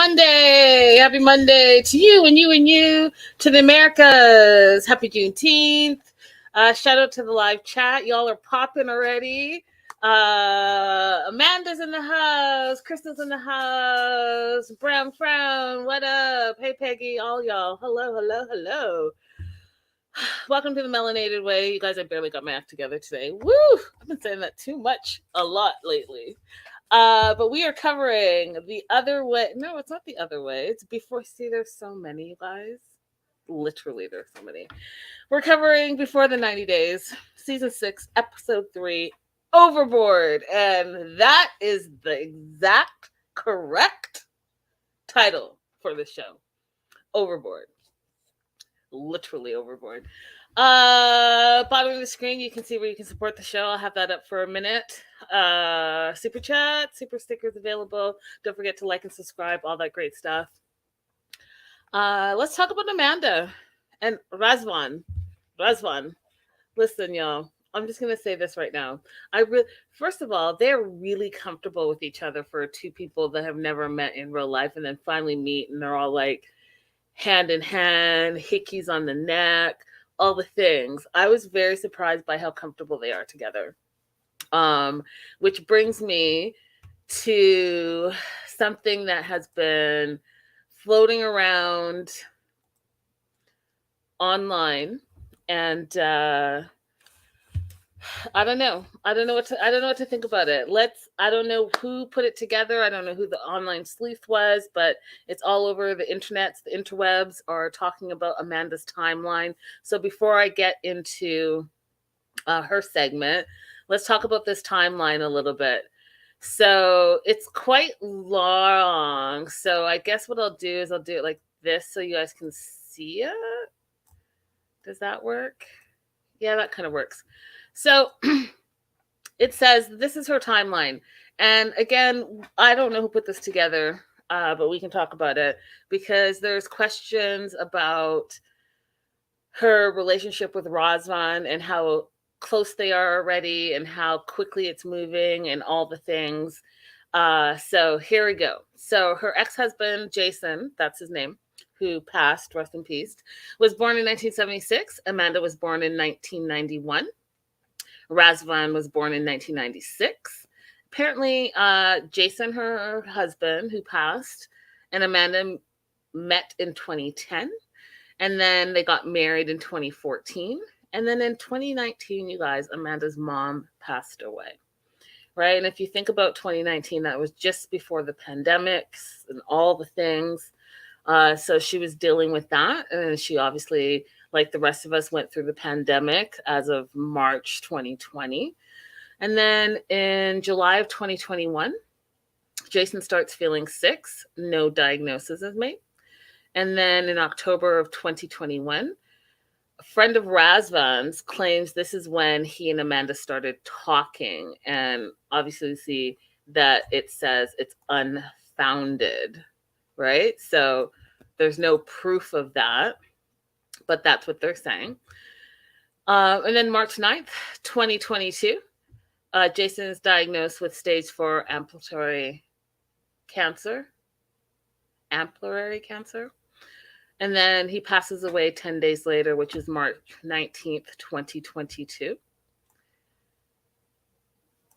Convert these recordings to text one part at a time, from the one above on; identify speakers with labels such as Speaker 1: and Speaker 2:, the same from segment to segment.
Speaker 1: Monday. Happy Monday to you and you and you, to the Americas. Happy Juneteenth. Shout out to the live chat. Y'all are popping already. Amanda's in the house. Crystal's in the house. Brown Frown, what up? Hey, Peggy, all y'all. Hello, hello, hello. Welcome to the Melanated Way. You guys, I barely got my act together today. Woo! I've been saying that too much, a lot lately. But we are covering the other way. No, it's not the other way. It's before. See, there's so many, you guys. Literally, there's so many. We're covering Before the 90 Days, Season 6, Episode 3, Overboard. And that is the exact correct title for the show. Overboard. Literally overboard. Bottom of the screen, you can see where you can support the show. I'll have that up for a minute. Super chat, super stickers available. Don't forget to like and subscribe, all that great stuff. Let's talk about Amanda and Razvan. Listen, y'all, I'm just gonna say this right now. First of all, they're really comfortable with each other for two people that have never met in real life, and then finally meet, and they're all like hand in hand, hickeys on the neck, all the things. I was very surprised by how comfortable they are together. Which brings me to something that has been floating around online, and I don't know what to think about it. I don't know who put it together. I don't know who the online sleuth was, but it's all over the internet. The interwebs are talking about Amanda's timeline. So before I get into her segment, let's talk about this timeline a little bit. So it's quite long. So I guess what I'll do is I'll do it like this so you guys can see it. Does that work? Yeah, that kind of works. So it says this is her timeline. And again, I don't know who put this together, but we can talk about it because there's questions about her relationship with Razvan and how close they are already and how quickly it's moving and all the things. So here we go. So her ex-husband, Jason, that's his name, who passed, rest in peace, was born in 1976. Amanda was born in 1991. Razvan was born in 1996. Apparently, Jason, her husband, who passed, and Amanda met in 2010. And then they got married in 2014. And then in 2019, you guys, Amanda's mom passed away. Right? And if you think about 2019, that was just before the pandemics and all the things. So she was dealing with that. And she obviously, like the rest of us, went through the pandemic as of March 2020. And then in July of 2021, Jason starts feeling sick. No diagnosis is made. And then in October of 2021, a friend of Razvan's claims this is when he and Amanda started talking. And obviously see that it says it's unfounded, right? So there's no proof of that, but that's what they're saying. And then March 9th, 2022, Jason is diagnosed with stage 4 ampullary cancer. And then he passes away 10 days later, which is March 19th, 2022.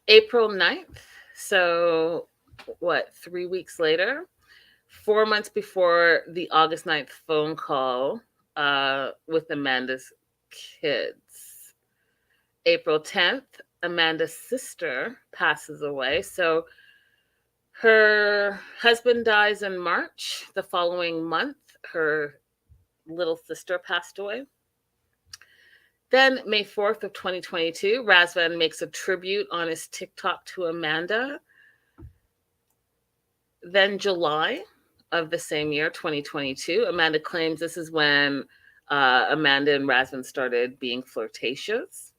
Speaker 1: April 9th, so 3 weeks later, 4 months before the August 9th phone call with Amanda's kids. April 10th, Amanda's sister passes away. So her husband dies in March. The following month, her little sister passed away. Then May 4th of 2022, Razvan makes a tribute on his TikTok to Amanda. Then July of the same year, 2022, Amanda claims this is when Amanda and Razvan started being flirtatious,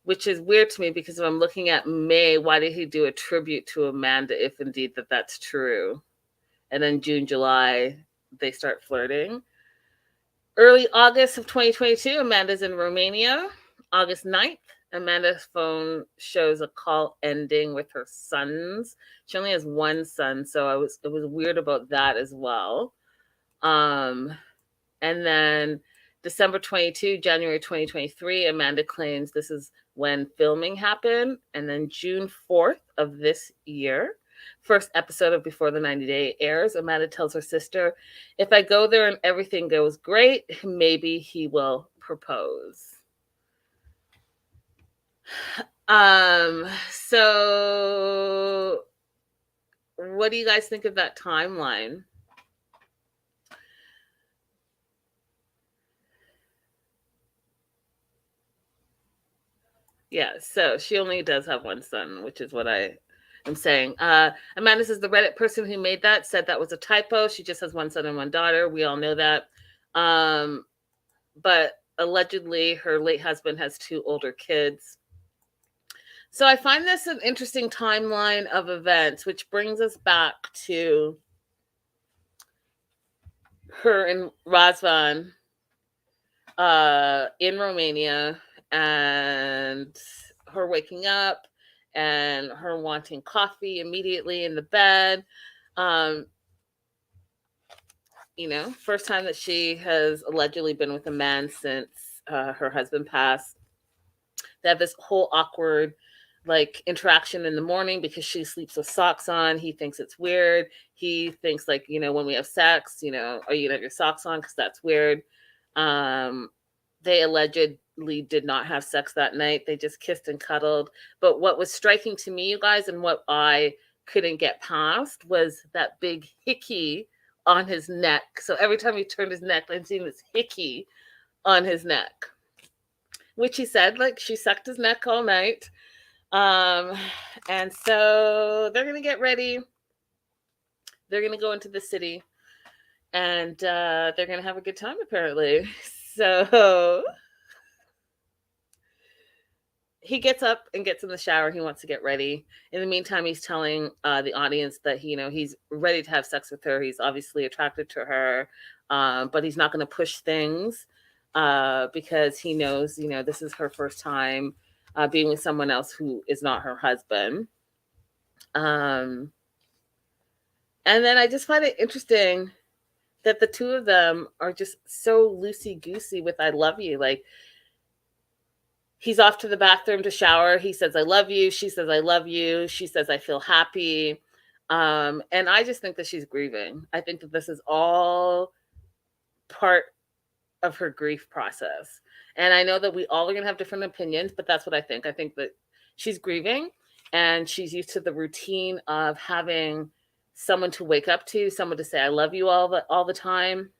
Speaker 1: which is weird to me because if I'm looking at May, why did he do a tribute to Amanda if indeed that's true? And then June, July, they start flirting. Early August of 2022, Amanda's in Romania. August 9th, Amanda's phone shows a call ending with her sons. She only has one son, so it was weird about that as well. And then December 22, January 2023, Amanda claims this is when filming happened. And then June 4th of this year, first episode of Before the 90 Day airs, Amanda tells her sister, if I go there and everything goes great, maybe he will propose. So what do you guys think of that timeline? Yeah, so she only does have one son, which is what I am saying. Amanda says the Reddit person who made that said that was a typo. She just has one son and one daughter. We all know that. But allegedly, her late husband has two older kids. So I find this an interesting timeline of events, which brings us back to her and Razvan in Romania, and her waking up and her wanting coffee immediately in the bed. First time that she has allegedly been with a man since her husband passed. They have this whole awkward interaction in the morning because she sleeps with socks on. He thinks it's weird. He thinks when we have sex, are you gonna have your socks on? Because that's weird. They allegedly did not have sex that night. They just kissed and cuddled. But what was striking to me, you guys, and what I couldn't get past was that big hickey on his neck. So every time he turned his neck, I'm seeing this hickey on his neck, which he said, she sucked his neck all night. And so they're going to get ready. They're going to go into the city, and they're going to have a good time, apparently. So he gets up and gets in the shower. He wants to get ready. In the meantime, he's telling the audience that he's ready to have sex with her. He's obviously attracted to her, but he's not going to push things because he knows, this is her first time being with someone else who is not her husband. And then I just find it interesting that the two of them are just so loosey-goosey with I love you. He's off to the bathroom to shower. He says, I love you. She says, I love you. She says, I feel happy. And I just think that she's grieving. I think that this is all part of her grief process. And I know that we all are going to have different opinions, but that's what I think. I think that she's grieving, and she's used to the routine of having someone to wake up to, someone to say, I love you all the time.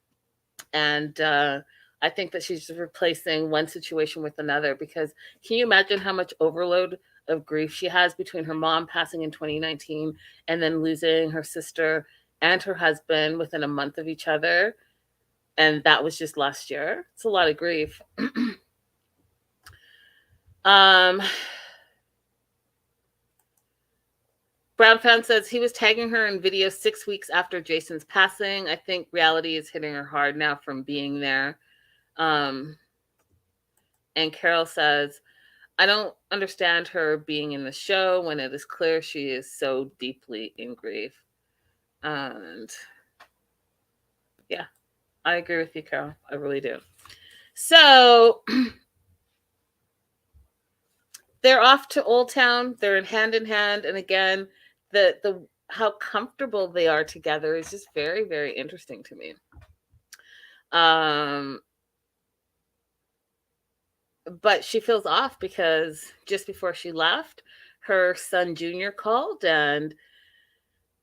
Speaker 1: And I think that she's just replacing one situation with another, because can you imagine how much overload of grief she has between her mom passing in 2019 and then losing her sister and her husband within a month of each other? And that was just last year. It's a lot of grief. Brown Fan says he was tagging her in videos 6 weeks after Jason's passing. I think reality is hitting her hard now from being there. And Carol says, I don't understand her being in the show when it is clear she is so deeply in grief. And yeah, I agree with you, Carol. I really do. So they're off to Old Town. They're in hand. And again, the how comfortable they are together is just very, very interesting to me. But she feels off because just before she left, her son Junior called, and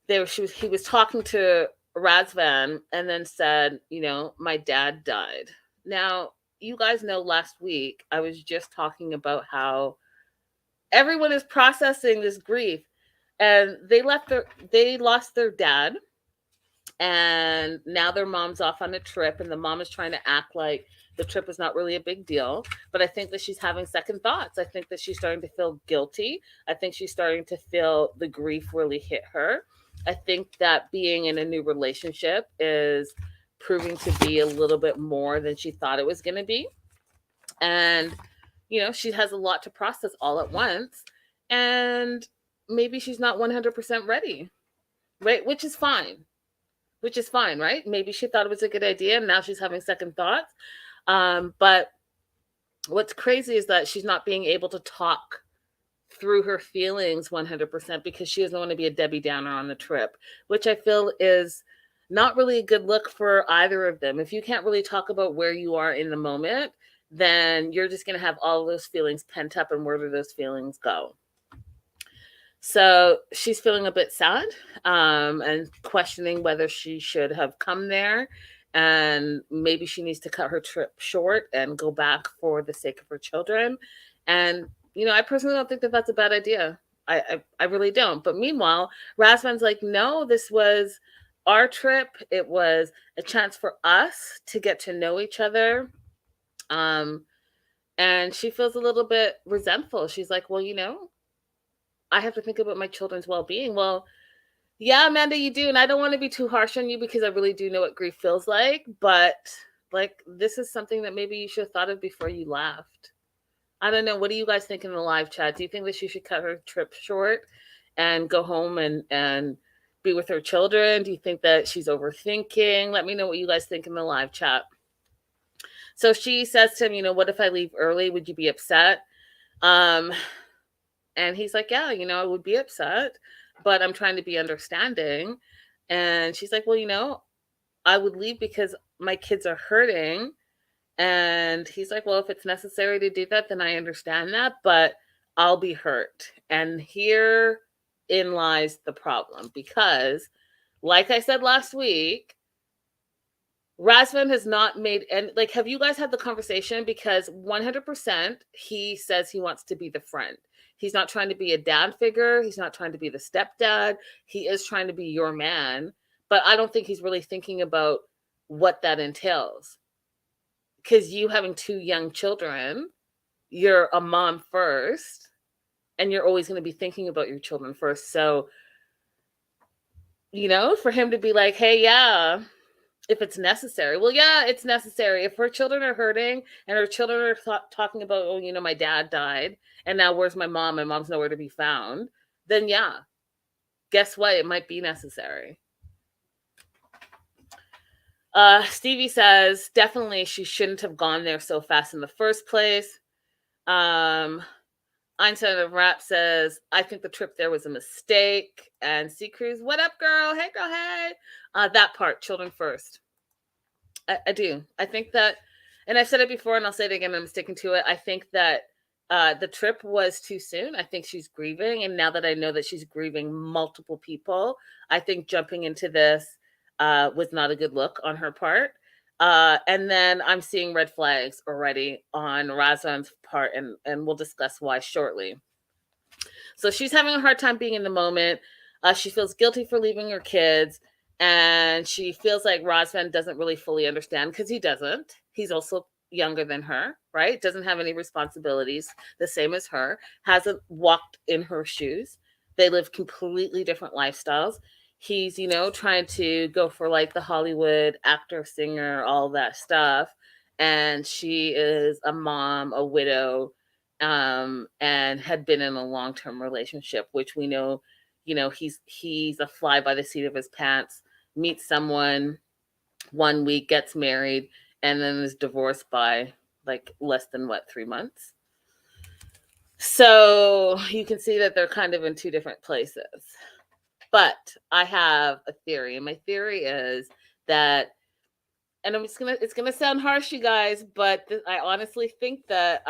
Speaker 1: he was talking to Razvan and then said, my dad died. Now, you guys know last week I was just talking about how everyone is processing this grief, and they lost their dad, and now their mom's off on a trip, and the mom is trying to act like the trip is not really a big deal. But I think that she's having second thoughts. I think that she's starting to feel guilty. I think she's starting to feel the grief really hit her. I think that being in a new relationship is proving to be a little bit more than she thought it was going to be. And, she has a lot to process all at once, and maybe she's not 100% ready, right? Which is fine. Right? Maybe she thought it was a good idea and now she's having second thoughts. But what's crazy is that she's not being able to talk through her feelings 100% because she doesn't want to be a Debbie Downer on the trip, which I feel is not really a good look for either of them. If you can't really talk about where you are in the moment, then you're just going to have all those feelings pent up, and where do those feelings go? So she's feeling a bit sad, and questioning whether she should have come there, and maybe she needs to cut her trip short and go back for the sake of her children. And I personally don't think that that's a bad idea. I really don't. But meanwhile, Razvan's like, no, this was our trip. It was a chance for us to get to know each other. And she feels a little bit resentful. She's like, well, I have to think about my children's well-being. Well, yeah, Amanda, you do. And I don't want to be too harsh on you because I really do know what grief feels like. But this is something that maybe you should have thought of before you left. I don't know. What do you guys think in the live chat? Do you think that she should cut her trip short and go home and be with her children? Do you think that she's overthinking? Let me know what you guys think in the live chat. So she says to him, what if I leave early? Would you be upset? And he's like, yeah, I would be upset, but I'm trying to be understanding. And she's like, well, I would leave because my kids are hurting. And he's like, well, if it's necessary to do that, then I understand that, but I'll be hurt. And herein lies the problem, because like I said last week, Razvan has not made, and have you guys had the conversation? Because 100% he says he wants to be the friend. He's not trying to be a dad figure. He's not trying to be the stepdad. He is trying to be your man. But I don't think he's really thinking about what that entails. Because you having 2 young children, you're a mom first, and you're always going to be thinking about your children first. So, for him to be like, hey, yeah, if it's necessary. Well, yeah, it's necessary. If her children are hurting and her children are talking about, oh, my dad died, and now where's my mom? My mom's nowhere to be found. Then yeah, guess what? It might be necessary. Stevie says, definitely she shouldn't have gone there so fast in the first place. Einstein of Rap says, I think the trip there was a mistake. And C Cruz, what up, girl? Hey, girl, hey. That part, children first. I do. I think that, and I've said it before and I'll say it again, I'm sticking to it. I think that the trip was too soon. I think she's grieving. And now that I know that she's grieving multiple people, I think jumping into this was not a good look on her part. And then I'm seeing red flags already on Razvan's part, and we'll discuss why shortly. So she's having a hard time being in the moment. She feels guilty for leaving her kids, and she feels like Razvan doesn't really fully understand, because he doesn't. He's also younger than her, right? Doesn't have any responsibilities, the same as her, hasn't walked in her shoes. They live completely different lifestyles. He's, trying to go for the Hollywood actor, singer, all that stuff. And she is a mom, a widow, and had been in a long-term relationship, which we know, he's a fly by the seat of his pants, meets someone 1 week, gets married, and then is divorced by less than 3 months. So you can see that they're kind of in 2 different places. But I have a theory, and my theory is that, and it's gonna sound harsh, you guys, but I honestly think that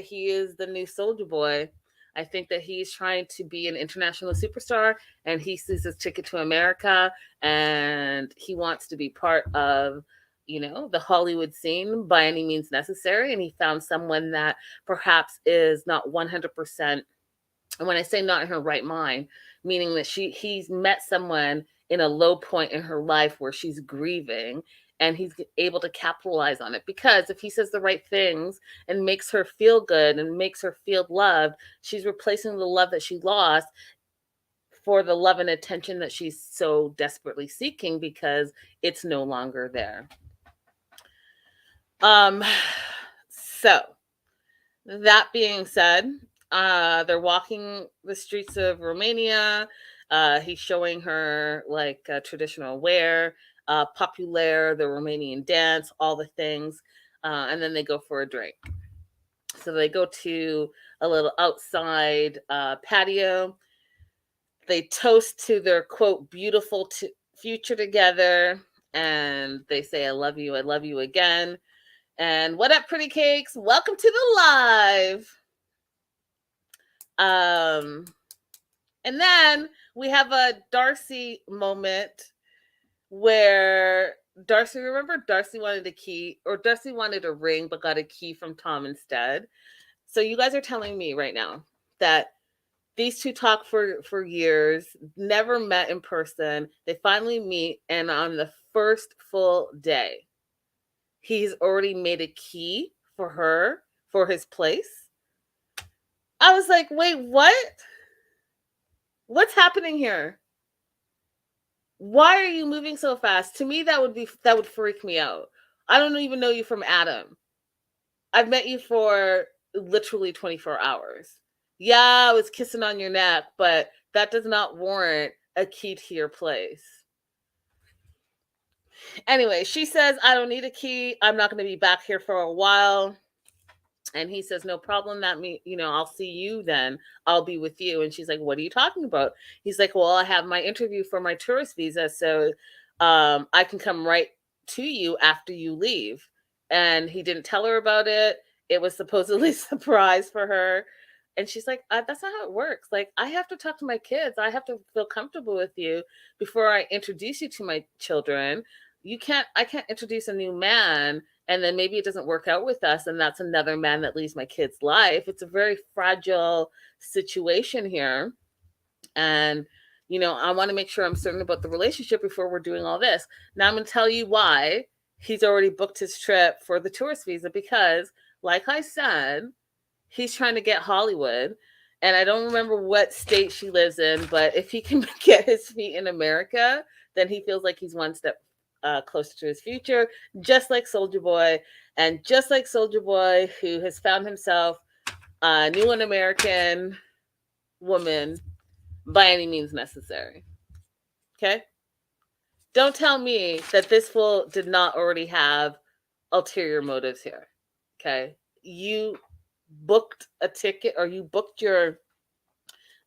Speaker 1: he is the new Soldier Boy. I think that he's trying to be an international superstar, and he sees his ticket to America, and he wants to be part of, the Hollywood scene by any means necessary. And he found someone that perhaps is not 100%. And when I say not in her right mind, meaning that he's met someone in a low point in her life where she's grieving, and he's able to capitalize on it. Because if he says the right things and makes her feel good and makes her feel loved, she's replacing the love that she lost for the love and attention that she's so desperately seeking, because it's no longer there. So That being said, they're walking the streets of Romania. He's showing her like traditional wear, populaire, the Romanian dance, all the things, and then they go for a drink. So they go to a little outside patio. They toast to their quote beautiful future together, and they say, I love you again." And what up, pretty cakes? Welcome to the live. Um, and then we have a Darcy moment where Darcy, remember Darcy wanted a key, or Darcy wanted a ring but got a key from Tom instead. So you guys are telling me right now that these two talk for years, never met in person. They finally meet, and on the first full day, he's already made a key for her for his place. I was like, wait, what? What's happening here? Why are you moving so fast? To me, that would freak me out. I don't even know you from Adam. I've met you for literally 24 hours. Yeah, I was kissing on your neck, but that does not warrant a key to your place. Anyway, she says, I don't need a key. I'm not going to be back here for a while. And he says, no problem. That I'll see you then. I'll be with you. And she's like, what are you talking about? He's like, well, I have my interview for my tourist visa. So I can come right to you after you leave. And he didn't tell her about it. It was supposedly a surprise for her. And she's like, that's not how it works. Like, I have to talk to my kids. I have to feel comfortable with you before I introduce you to my children. I can't introduce a new man and then maybe it doesn't work out with us and that's another man that leaves my kid's life. It's a very fragile situation here. And I want to make sure I'm certain about the relationship before we're doing all this. Now I'm going to tell you why he's already booked his trip for the tourist visa, because like I said, he's trying to get Hollywood. And I don't remember what state she lives in, but if he can get his feet in America, then he feels like he's one step closer to his future, just like Soldier Boy. And just like Soldier Boy, who has found himself a new and American woman by any means necessary. Okay? Don't tell me that this fool did not already have ulterior motives here. Okay? You booked a ticket, or you booked your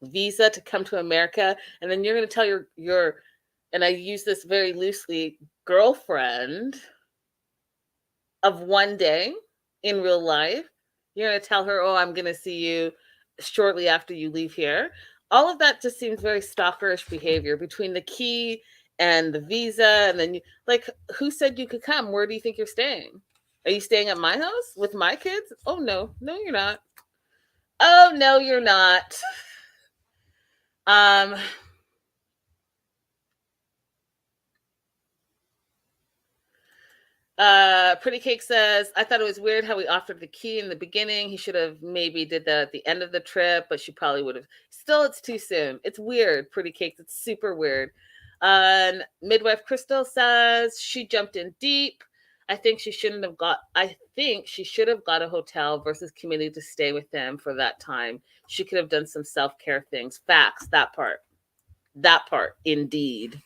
Speaker 1: visa to come to America, and then you're going to tell your and I use this very loosely, girlfriend of one day in real life, you're going to tell her, oh, I'm going to see you shortly after you leave here. All of that just seems very stalkerish behavior between the key and the visa. And then who said you could come? Where do you think you're staying? Are you staying at my house with my kids? Oh, no, you're not. Oh, no, you're not. Pretty Cake says, I thought it was weird how he offered the key in the beginning. He should have maybe did that at the end of the trip, but she probably would have. Still, it's too soon. It's weird, Pretty Cakes. It's super weird. Midwife Crystal says she jumped in deep. I think she should have got a hotel versus committing to stay with them for that time. She could have done some self-care things. Facts, that part, indeed.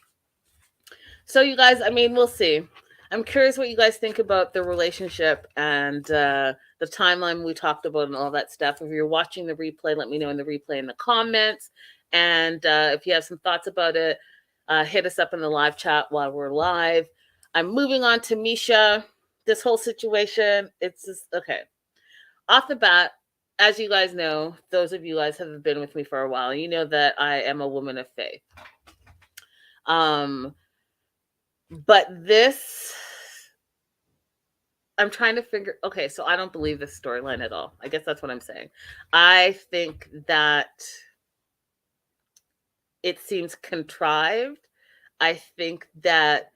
Speaker 1: So you guys, we'll see. I'm curious what you guys think about the relationship and the timeline we talked about and all that stuff. If you're watching the replay, let me know in the replay in the comments. And if you have some thoughts about it, hit us up in the live chat while we're live. I'm moving on to Misha. This whole situation, it's just, okay. Off the bat, as you guys know, those of you guys have been with me for a while, you know that I am a woman of faith. But this, I'm trying to figure, okay, so I don't believe this storyline at all. I guess that's what I'm saying. I think that it seems contrived. I think that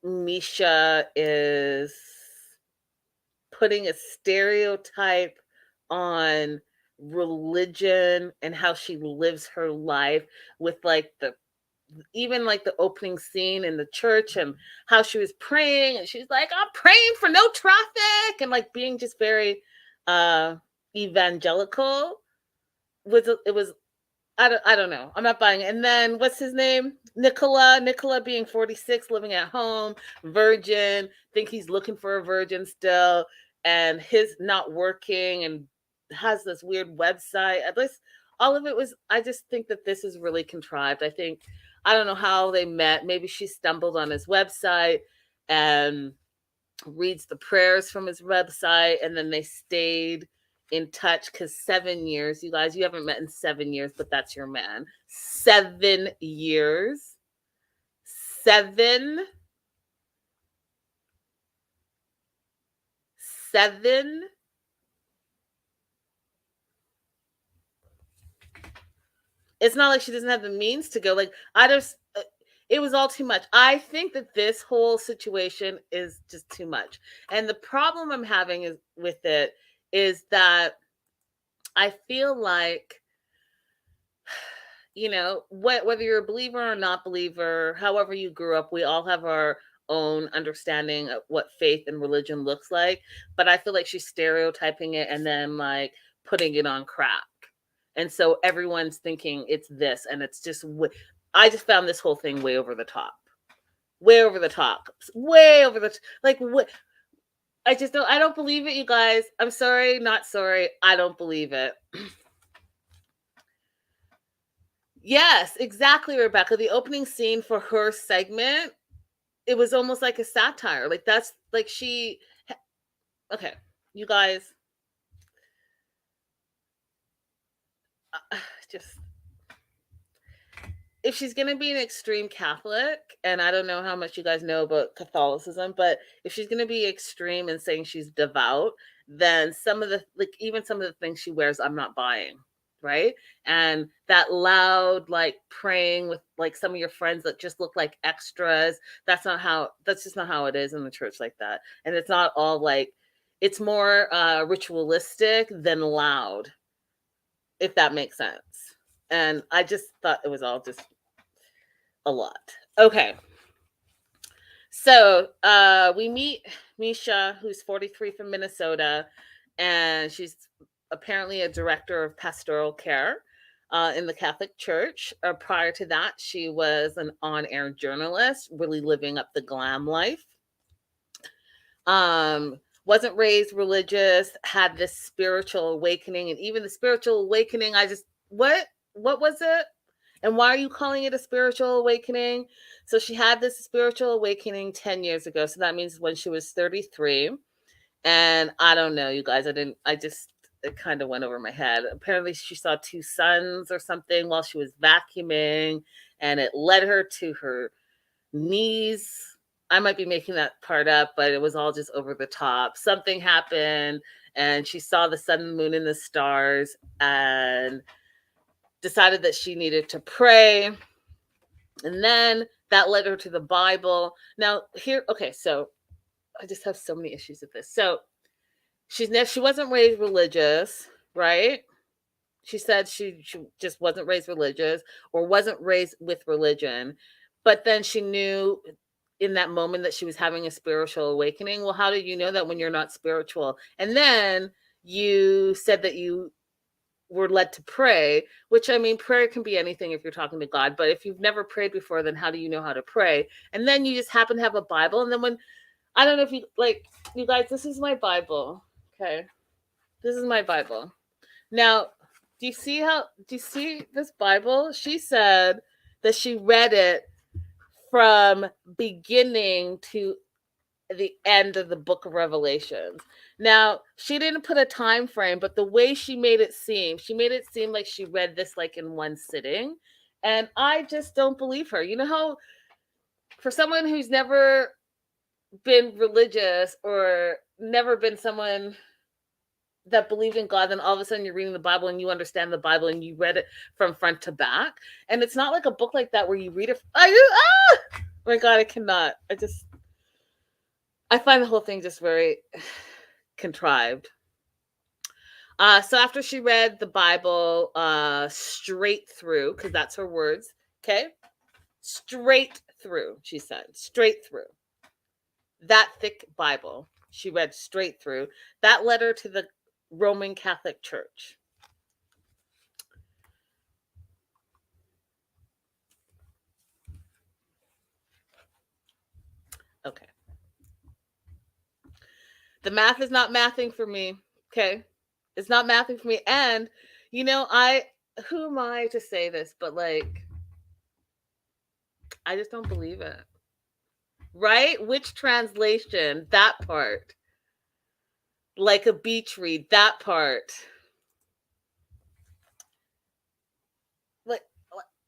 Speaker 1: Misha is putting a stereotype on religion and how she lives her life with even the opening scene in the church and how she was praying and she's like, I'm praying for no traffic, and being just very evangelical. It was I don't know. I'm not buying it. And then what's his name? Nicola being 46, living at home, virgin, think he's looking for a virgin still, and his not working and has this weird website. At least all of it was, I just think that this is really contrived. I don't know how they met. Maybe she stumbled on his website and reads the prayers from his website, and then they stayed in touch because 7 years, you guys, you haven't met in 7 years, but that's your man. 7 years. 7. 7. It's not like she doesn't have the means to go. Like, it was all too much. I think that this whole situation is just too much. And the problem I'm having is with it is that I feel like, whether you're a believer or not believer, however you grew up, we all have our own understanding of what faith and religion looks like. But I feel like she's stereotyping it and then like putting it on crack. And so everyone's thinking it's this, and it's just, I just found this whole thing way over the top. Way over the top. Way over the, like, what? I don't believe it, you guys. I'm sorry, not sorry. I don't believe it. Yes, exactly, Rebecca. The opening scene for her segment, it was almost like a satire. Like, that's like okay, you guys, just, if she's going to be an extreme Catholic, and I don't know how much you guys know about Catholicism, but if she's going to be extreme and saying she's devout, then even some of the things she wears, I'm not buying. Right. And that loud, like praying with like some of your friends that just look like extras. That's just not how it is in the church like that. And it's not all like, it's more ritualistic than loud, if that makes sense. And I just thought it was all just a lot. Okay. So we meet Misha, who's 43 from Minnesota, and she's apparently a director of pastoral care in the Catholic Church. Prior to that, she was an on-air journalist, really living up the glam life. Wasn't raised religious, had this spiritual awakening, and even the spiritual awakening, what was it? And why are you calling it a spiritual awakening? So she had this spiritual awakening 10 years ago. So that means when she was 33. And I don't know, you guys, it kind of went over my head. Apparently she saw 2 suns or something while she was vacuuming, and it led her to her knees. I might be making that part up, but it was all just over the top. Something happened, and she saw the sun, the moon, and the stars, and decided that she needed to pray. And then that led her to the Bible. Now, so I just have so many issues with this. So she wasn't raised religious, right? She said she just wasn't raised religious or wasn't raised with religion. But then she knew in that moment that she was having a spiritual awakening. Well, how do you know that when you're not spiritual? And then you said that you were led to pray, which, I mean, prayer can be anything if you're talking to God, but if you've never prayed before, then how do you know how to pray? And then you just happen to have a Bible. And then I don't know if you, like, you guys, this is my Bible. Okay. This is my Bible. Now, do you see this Bible? She said that she read it from beginning to the end of the book of Revelations. Now, she didn't put a time frame, but the way she made it seem like she read this like in one sitting. And I just don't believe her. You know how for someone who's never been religious or never been someone that believed in God, then all of a sudden you're reading the Bible and you understand the Bible and you read it from front to back. And it's not like a book like that where you read it. Oh my God, I cannot. I find the whole thing just very contrived. So after she read the Bible straight through, because that's her words, okay? Straight through, she said. Straight through. That thick Bible, she read straight through. That led her to the Roman Catholic Church. Okay. The math is not mathing for me. Okay. It's not mathing for me. And, who am I to say this? But like, I just don't believe it. Right? Which translation? That part. Like a beach read. That part. Like,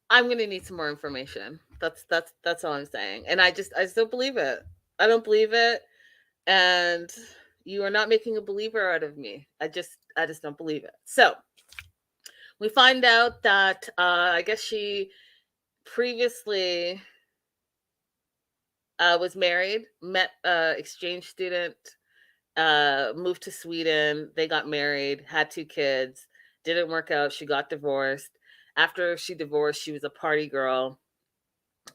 Speaker 1: I'm gonna need some more information. That's all I'm saying. And I just don't believe it. I don't believe it. And you are not making a believer out of me. I just don't believe it. So we find out that I guess she previously was married, met exchange student, moved to Sweden. They got married, had 2 kids. Didn't work out. She got divorced. After she divorced, she was a party girl.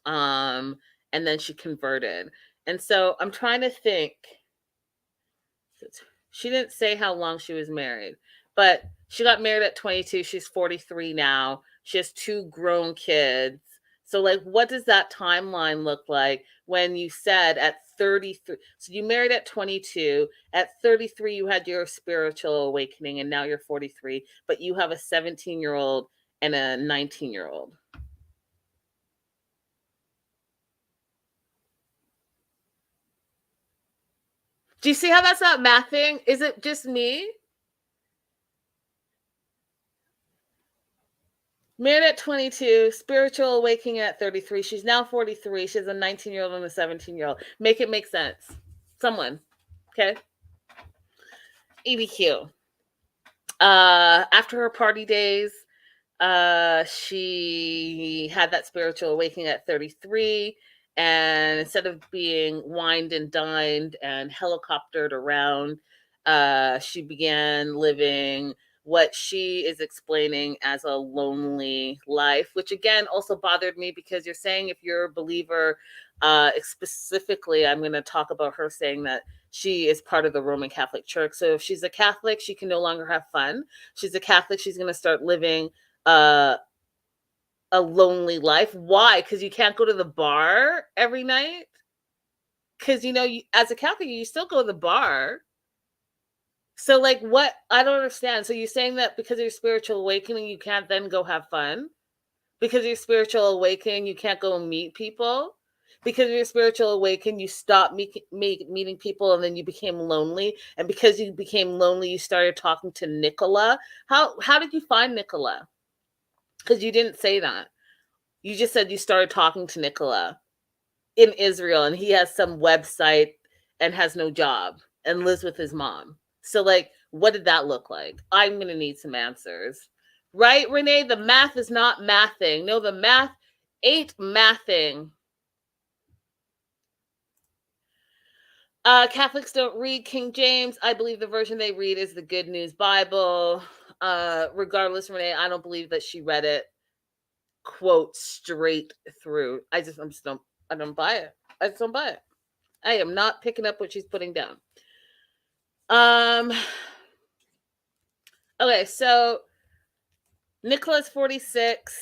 Speaker 1: And then she converted. And so I'm trying to think. She didn't say how long she was married, but she got married at 22. She's 43 now. She has 2 grown kids. So, like, what does that timeline look like when you said at 33? So you married at 22. At 33, you had your spiritual awakening, and now you're 43, but you have a 17-year-old and a 19-year-old. Do you see how that's not mathing? Is it just me? Married at 22, spiritual awakening at 33. She's now 43. She has a 19-year-old and a 17-year-old. Make it make sense. Someone. Okay? EBQ. After her party days, she had that spiritual awakening at 33. And instead of being wined and dined and helicoptered around, she began living what she is explaining as a lonely life, which again also bothered me because you're saying if you're a believer, specifically, I'm going to talk about her saying that she is part of the Roman Catholic Church. So if she's a Catholic, she can no longer have fun. She's a Catholic, she's going to start living a lonely life. Why? Because you can't go to the bar every night? Because, as a Catholic, you still go to the bar. So, like, what? I don't understand. So you're saying that because of your spiritual awakening, you can't then go have fun? Because of your spiritual awakening, you can't go meet people? Because of your spiritual awakening, you stopped meeting people and then you became lonely. And because you became lonely, you started talking to Nicola. How did you find Nicola? Because you didn't say that. You just said you started talking to Nicola in Israel and he has some website and has no job and lives with his mom. So, like, what did that look like? I'm going to need some answers. Right, Renee? The math is not mathing. No, the math ain't mathing. Catholics don't read King James. I believe the version they read is the Good News Bible. Regardless, Renee, I don't believe that she read it, quote, straight through. I don't buy it. I just don't buy it. I am not picking up what she's putting down. Okay, so Nicola's 46.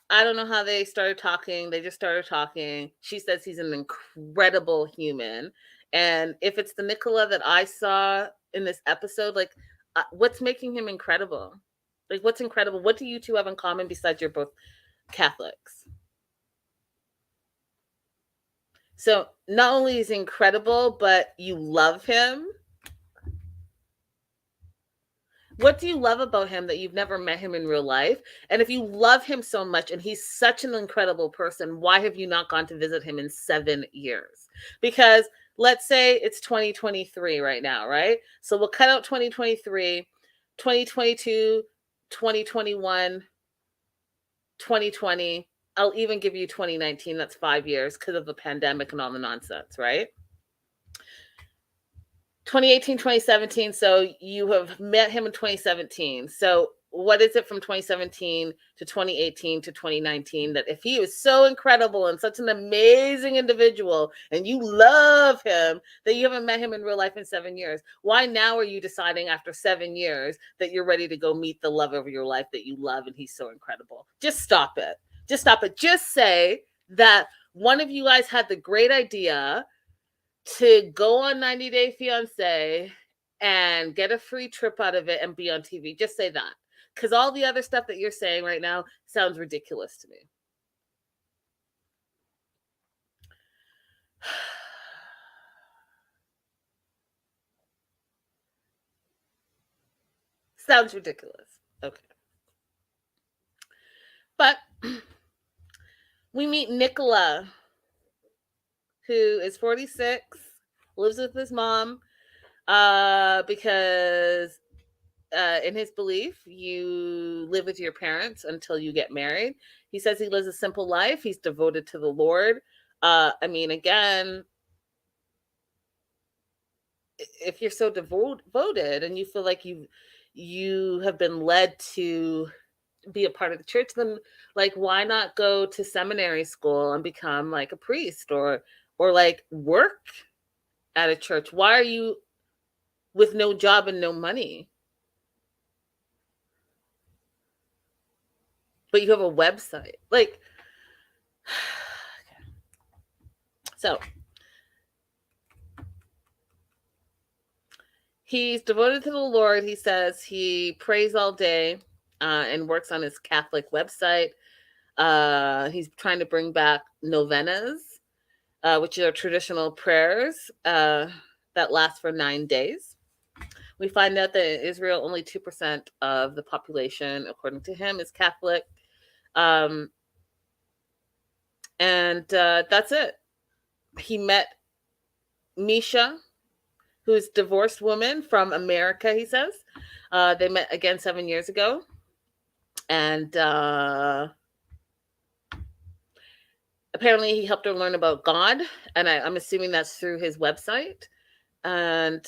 Speaker 1: I don't know how they started talking. They just started talking. She says he's an incredible human. And if it's the Nicola that I saw in this episode, like, what's making him incredible? Like, what's incredible? What do you two have in common besides you're both Catholics? So not only is he incredible, but you love him. What do you love about him that you've never met him in real life? And if you love him so much and he's such an incredible person, why have you not gone to visit him in 7 years? Because let's say it's 2023 right now, right? So we'll cut out 2023, 2022, 2021, 2020. I'll even give you 2019. That's 5 years because of the pandemic and all the nonsense, right? 2018, 2017. So you have met him in 2017. So what is it from 2017 to 2018 to 2019 that if he was so incredible and such an amazing individual and you love him, that you haven't met him in real life in 7 years? Why now are you deciding after 7 years that you're ready to go meet the love of your life that you love and he's so incredible? Just stop it. Just stop it. Just say that one of you guys had the great idea to go on 90 Day Fiance and get a free trip out of it and be on TV. Just say that. Because all the other stuff that you're saying right now sounds ridiculous to me. Sounds ridiculous. Okay. But we meet Nicola, who is 46, lives with his mom, because in his belief, you live with your parents until you get married. He says he lives a simple life. He's devoted to the Lord. I mean, again, if you're so devoted and you feel like you have been led to be a part of the church, then like why not go to seminary school and become like a priest or like work at a church? Why are you with no job and no money? But you have a website. Like, so he's devoted to the Lord. He says he prays all day and works on his Catholic website. He's trying to bring back novenas, which are traditional prayers that last for 9 days. We find out that in Israel, only 2% of the population, according to him, is Catholic. And that's it. He met Misha, who's a divorced woman from America, he says. They met again 7 years ago. And apparently he helped her learn about God. And I'm assuming that's through his website. And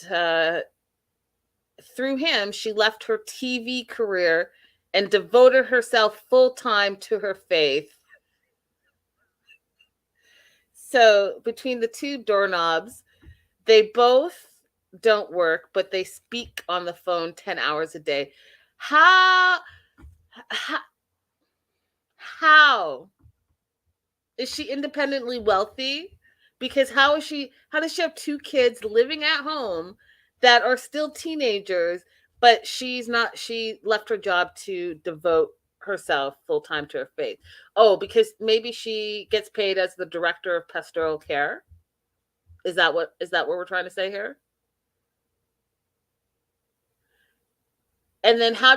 Speaker 1: through him, she left her TV career and devoted herself full-time to her faith. So between the two doorknobs, they both don't work, but they speak on the phone 10 hours a day. How is she independently wealthy? Because how does she have 2 kids living at home that are still teenagers, but she left her job to devote herself full-time to her faith? Oh, because maybe she gets paid as the director of pastoral care. Is that what we're trying to say here? And then how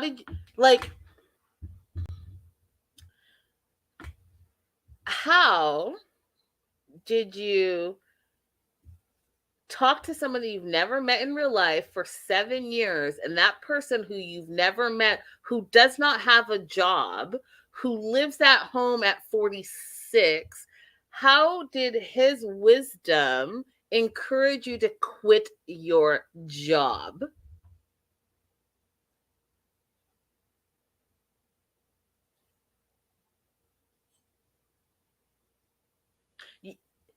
Speaker 1: did you talk to somebody you've never met in real life for 7 years, and that person who you've never met, who does not have a job, who lives at home at 46, how did his wisdom encourage you to quit your job?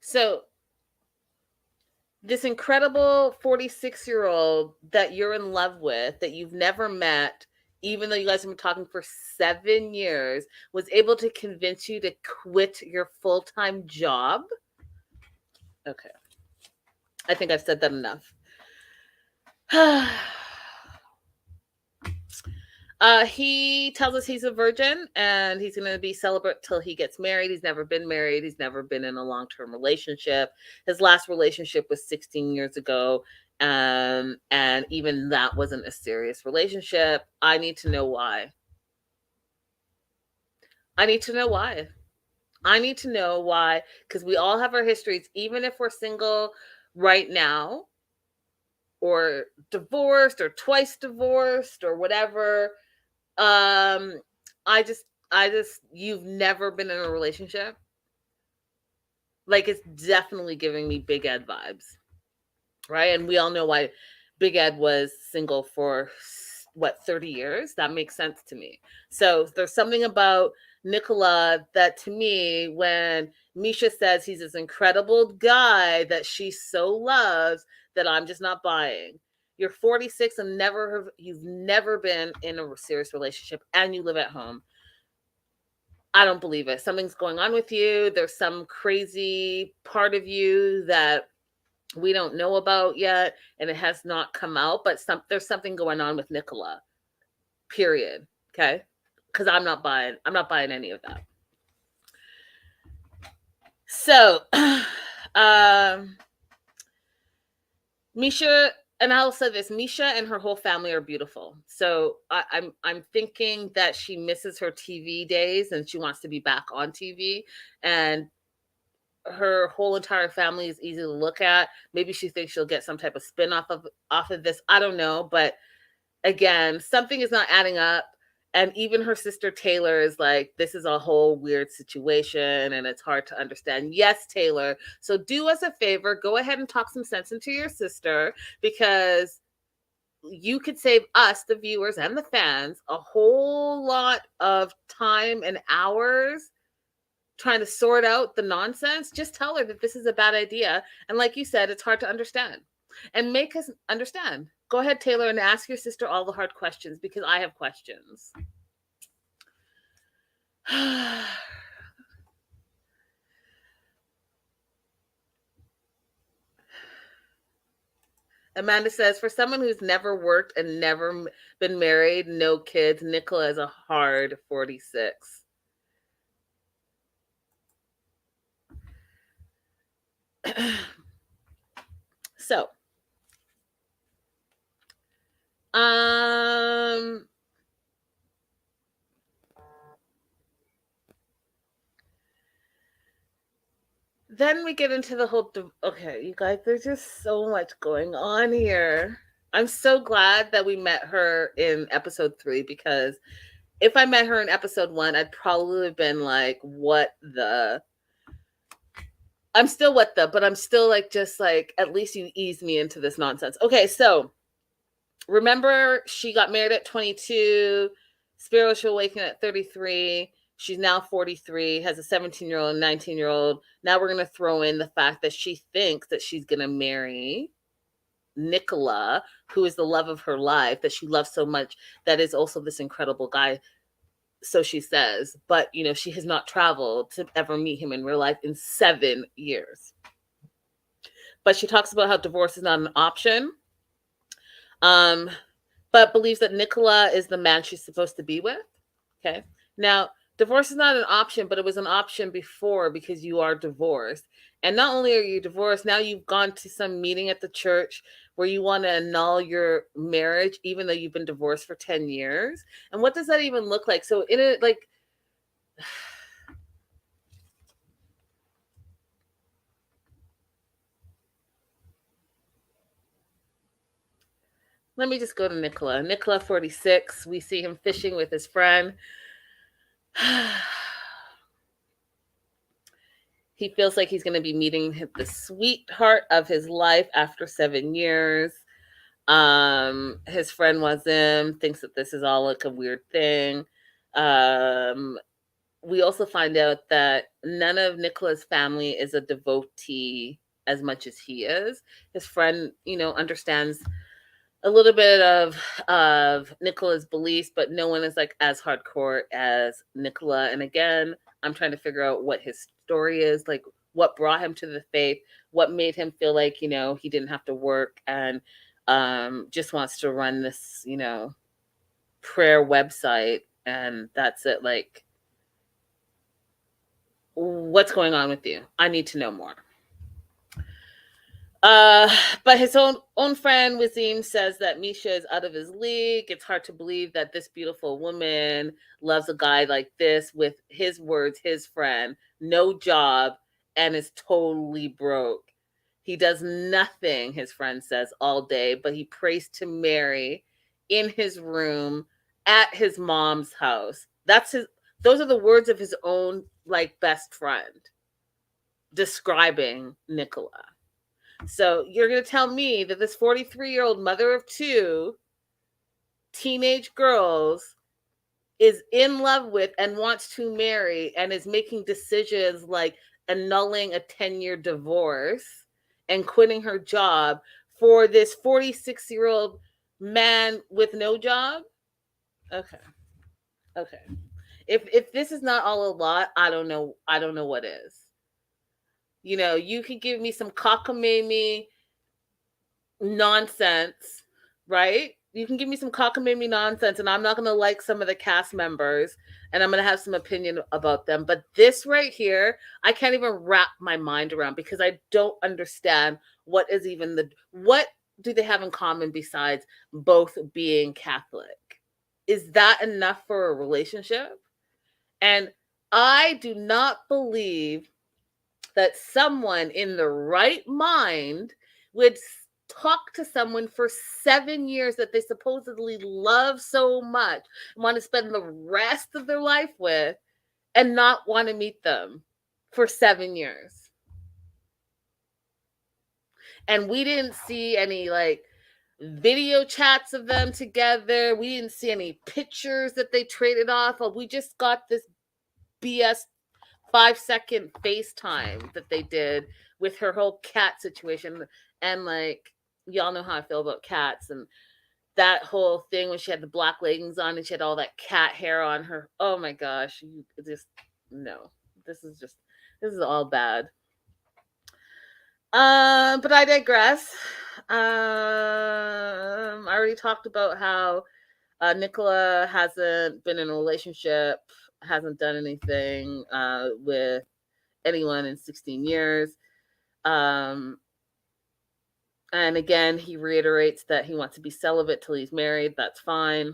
Speaker 1: So this incredible 46-year-old that you're in love with, that you've never met, even though you guys have been talking for 7 years, was able to convince you to quit your full-time job? Okay. I think I've said that enough. He tells us he's a virgin and he's going to be celibate till he gets married. He's never been married. He's never been in a long-term relationship. His last relationship was 16 years ago. And even that wasn't a serious relationship. I need to know why. I need to know why, because we all have our histories, even if we're single right now or divorced or twice divorced or whatever. I just you've never been in a relationship. Like, it's definitely giving me Big Ed vibes, right? And we all know why Big Ed was single for 30 years? That makes sense to me. So there's something about Nicola that, to me, when Misha says he's this incredible guy that she so loves, that I'm just not buying. You're 46 and you've never been in a serious relationship, and you live at home. I don't believe it. Something's going on with you. There's some crazy part of you that we don't know about yet, and it has not come out, but there's something going on with Nicola. Period. Okay? Because I'm not buying any of that. So, Misha, and I'll say this: Misha and her whole family are beautiful. So I'm thinking that she misses her TV days and she wants to be back on TV, and her whole entire family is easy to look at. Maybe she thinks she'll get some type of spin off of this. I don't know, but again, something is not adding up. And even her sister Taylor is like, this is a whole weird situation and it's hard to understand. Yes, Taylor. So do us a favor, go ahead and talk some sense into your sister, because you could save us, the viewers and the fans, a whole lot of time and hours trying to sort out the nonsense. Just tell her that this is a bad idea. And like you said, it's hard to understand. And make us understand. Go ahead, Taylor, and ask your sister all the hard questions, because I have questions. Amanda says, for someone who's never worked and never been married, no kids, Nicola is a hard 46. So, then we get into the whole, okay, you guys, there's just so much going on here. I'm so glad that we met her in episode 3, because if I met her in episode 1, I'd probably have been like, what the? I'm still but I'm still like, just like, at least you ease me into this nonsense. Okay, so remember, she got married at 22, spiritual awakening at 33. She's now 43, has a 17-year-old and 19-year-old. Now we're going to throw in the fact that she thinks that she's going to marry Nicola, who is the love of her life, that she loves so much, that is also this incredible guy. So she says, but she has not traveled to ever meet him in real life in 7 years. But she talks about how divorce is not an option, but believes that Nicola is the man she's supposed to be with. Okay. Now, divorce is not an option, but it was an option before, because you are divorced. And not only are you divorced, now you've gone to some meeting at the church where you want to annul your marriage, even though you've been divorced for 10 years. And what does that even look like? So in it, like, let me just go to Nicola. Nicola, 46. We see him fishing with his friend. He feels like he's going to be meeting the sweetheart of his life after 7 years. His friend was him, thinks that this is all like a weird thing. We also find out that none of Nicola's family is a devotee as much as he is. His friend, understands a little bit of Nicola's beliefs, but no one is like as hardcore as Nicola. And again, I'm trying to figure out what his story is, like what brought him to the faith, what made him feel like, he didn't have to work and just wants to run this, prayer website, and that's it. Like, what's going on with you? I need to know more. But his own friend Wazim says that Misha is out of his league. It's hard to believe that this beautiful woman loves a guy like this, with his words, his friend, no job, and is totally broke. He does nothing, his friend says, all day, but he prays to Mary in his room at his mom's house. Those are the words of his own, like, best friend describing Nicola. So you're going to tell me that this 43-year-old mother of 2 teenage girls is in love with and wants to marry and is making decisions like annulling a 10-year divorce and quitting her job for this 46-year-old man with no job? Okay. Okay. If this is not all a lot, I don't know. I don't know what is. You know, you could give me some cockamamie nonsense, right? You can give me some cockamamie nonsense, and I'm not going to like some of the cast members, and I'm going to have some opinion about them. But this right here, I can't even wrap my mind around because I don't understand what is even what do they have in common besides both being Catholic? Is that enough for a relationship? And I do not believe that someone in the right mind would talk to someone for 7 years that they supposedly love so much and want to spend the rest of their life with and not want to meet them for 7 years. And we didn't see any like video chats of them together. We didn't see any pictures that they traded off of. We just got this BS 5-second FaceTime that they did with her whole cat situation. And like, y'all know how I feel about cats and that whole thing when she had the black leggings on and she had all that cat hair on her. Oh my gosh. You just, no, this is all bad. But I digress. I already talked about how Nicola hasn't been in a relationship, hasn't done anything with anyone in 16 years. And again, he reiterates that he wants to be celibate till he's married. That's fine.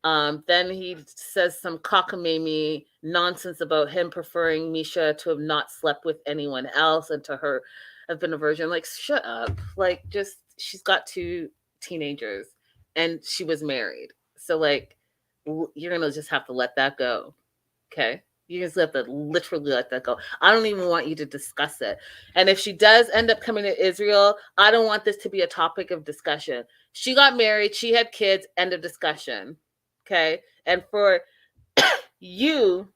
Speaker 1: Then he says some cockamamie nonsense about him preferring Misha to have not slept with anyone else and to her have been a virgin. Like, shut up. Like, just, she's got 2 teenagers and she was married. So, like, you're going to just have to let that go. Okay? You just have to literally let that go. I don't even want you to discuss it. And if she does end up coming to Israel, I don't want this to be a topic of discussion. She got married, she had kids, end of discussion. Okay? And for you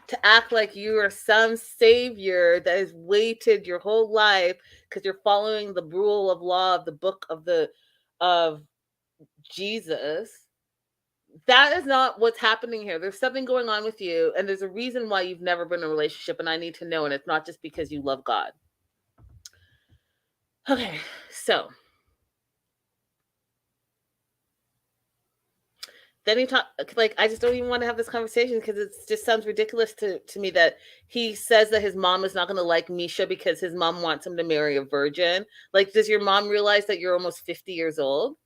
Speaker 1: to act like you are some savior that has waited your whole life because you're following the rule of law of the book of Jesus, that is not what's happening here. There's something going on with you, and there's a reason why you've never been in a relationship, and I need to know, and it's not just because you love God. Okay, so then he talk like, I just don't even want to have this conversation because it just sounds ridiculous to me that he says that his mom is not going to like Misha because his mom wants him to marry a virgin. Like, does your mom realize that you're almost 50 years old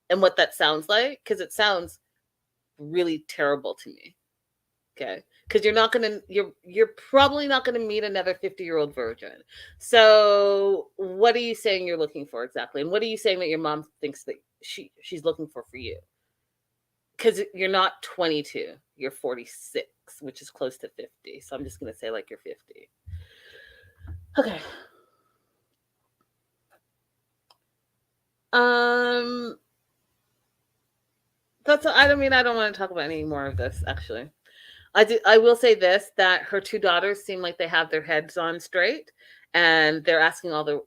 Speaker 1: and what that sounds like? Because it sounds really terrible to me. Okay, because you're probably not gonna meet another 50-year-old virgin. So what are you saying you're looking for exactly, and what are you saying that your mom thinks that she's looking for you? Because you're not 22, you're 46, which is close to 50. So I'm just gonna say like you're 50. Okay. That's, I don't mean, I don't want to talk about any more of this actually. I will say this, that her 2 daughters seem like they have their heads on straight and they're asking all the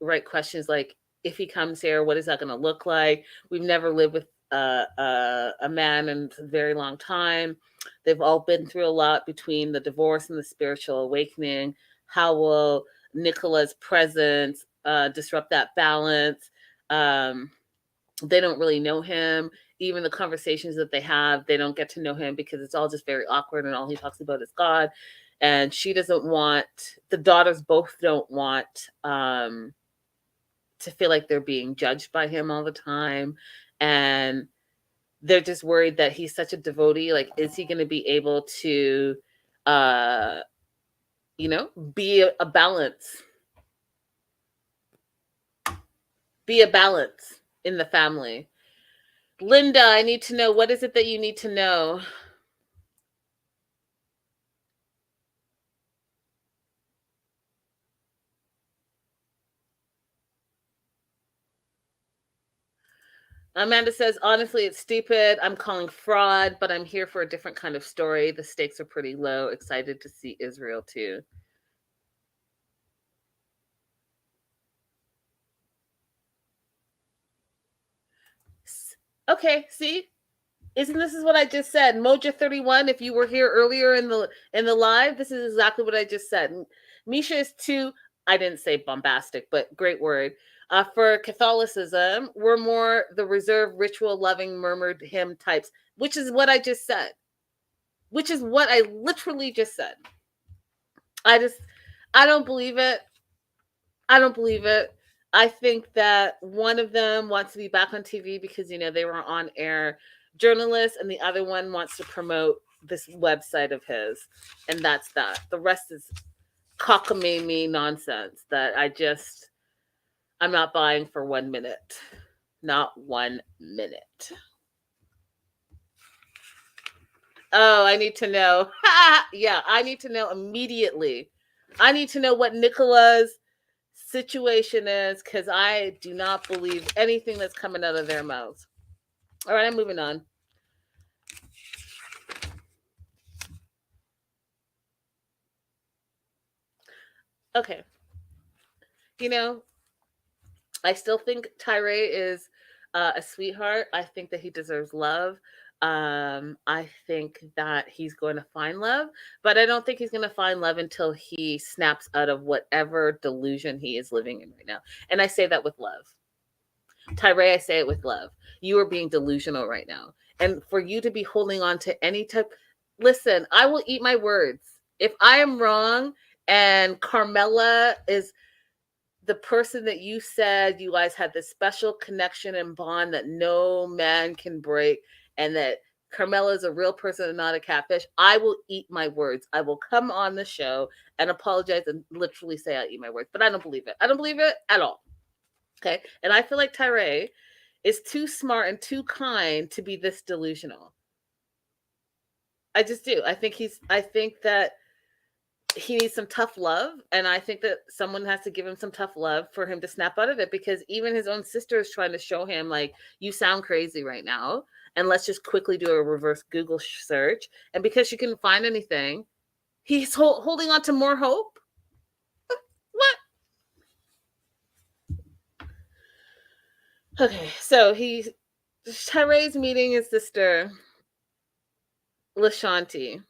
Speaker 1: right questions, like, if he comes here, what is that going to look like? We've never lived with a man in a very long time. They've all been through a lot between the divorce and the spiritual awakening. How will Nicola's presence disrupt that balance? They don't really know him. Even the conversations that they have, they don't get to know him because it's all just very awkward and all he talks about is God. And she doesn't want, the daughters both don't want to feel like they're being judged by him all the time. And they're just worried that he's such a devotee. Like, is he going to be able to, be a balance? Be a balance in the family. Linda, I need to know, what is it that you need to know? Amanda says, honestly, it's stupid. I'm calling fraud, but I'm here for a different kind of story. The stakes are pretty low. Excited to see Israel too. Okay, see? Isn't this is what I just said? Moja 31, if you were here earlier in the live, this is exactly what I just said. Misha is too, I didn't say bombastic, but great word. For Catholicism, we're more the reserved, ritual loving, murmured hymn types, which is what I just said. Which is what I literally just said. I don't believe it. I don't believe it. I think that one of them wants to be back on TV because, they were on air journalists, and the other one wants to promote this website of his. And that's that. The rest is cockamamie nonsense that I'm not buying for 1 minute. Not 1 minute. Oh, I need to know. Yeah, I need to know immediately. I need to know what Nicola's situation is, because I do not believe anything that's coming out of their mouths. All right, I'm moving on. Okay. I still think Tyrae is a sweetheart. I think that he deserves love. I think that he's going to find love, but I don't think he's going to find love until he snaps out of whatever delusion he is living in right now. And I say that with love. Tyrae, I say it with love. You are being delusional right now. And for you to be holding on to any type, listen, I will eat my words. If I am wrong and Carmella is the person that you said you guys had this special connection and bond that no man can break, and that Carmella is a real person and not a catfish, I will eat my words. I will come on the show and apologize and literally say I eat my words, but I don't believe it. I don't believe it at all. Okay. And I feel like Tyrae is too smart and too kind to be this delusional. I just do. I think that he needs some tough love, and I think that someone has to give him some tough love for him to snap out of it, because even his own sister is trying to show him, like, you sound crazy right now, and let's just quickly do a reverse Google search. And because she couldn't find anything, he's holding on to more hope. What? Okay, so Tyrae's meeting his sister Lashanti.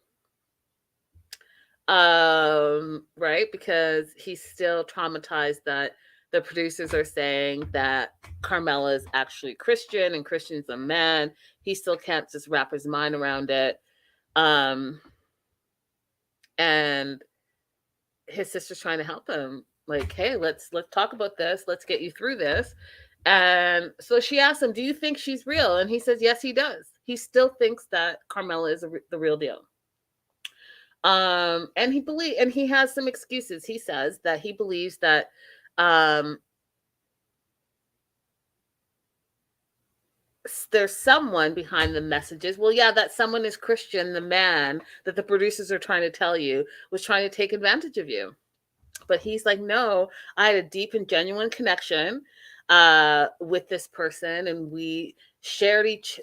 Speaker 1: Right, because he's still traumatized that the producers are saying that Carmella is actually Christian and Christian's a man. He still can't just wrap his mind around it. And his sister's trying to help him. Like, hey, let's talk about this. Let's get you through this. And so she asks him, do you think she's real? And he says, yes, he does. He still thinks that Carmella is the real deal. And he has some excuses. He says that he believes that there's someone behind the messages. Well, yeah, that someone is Christian. The man that the producers are trying to tell you was trying to take advantage of you. But he's like, no, I had a deep and genuine connection with this person, and we shared each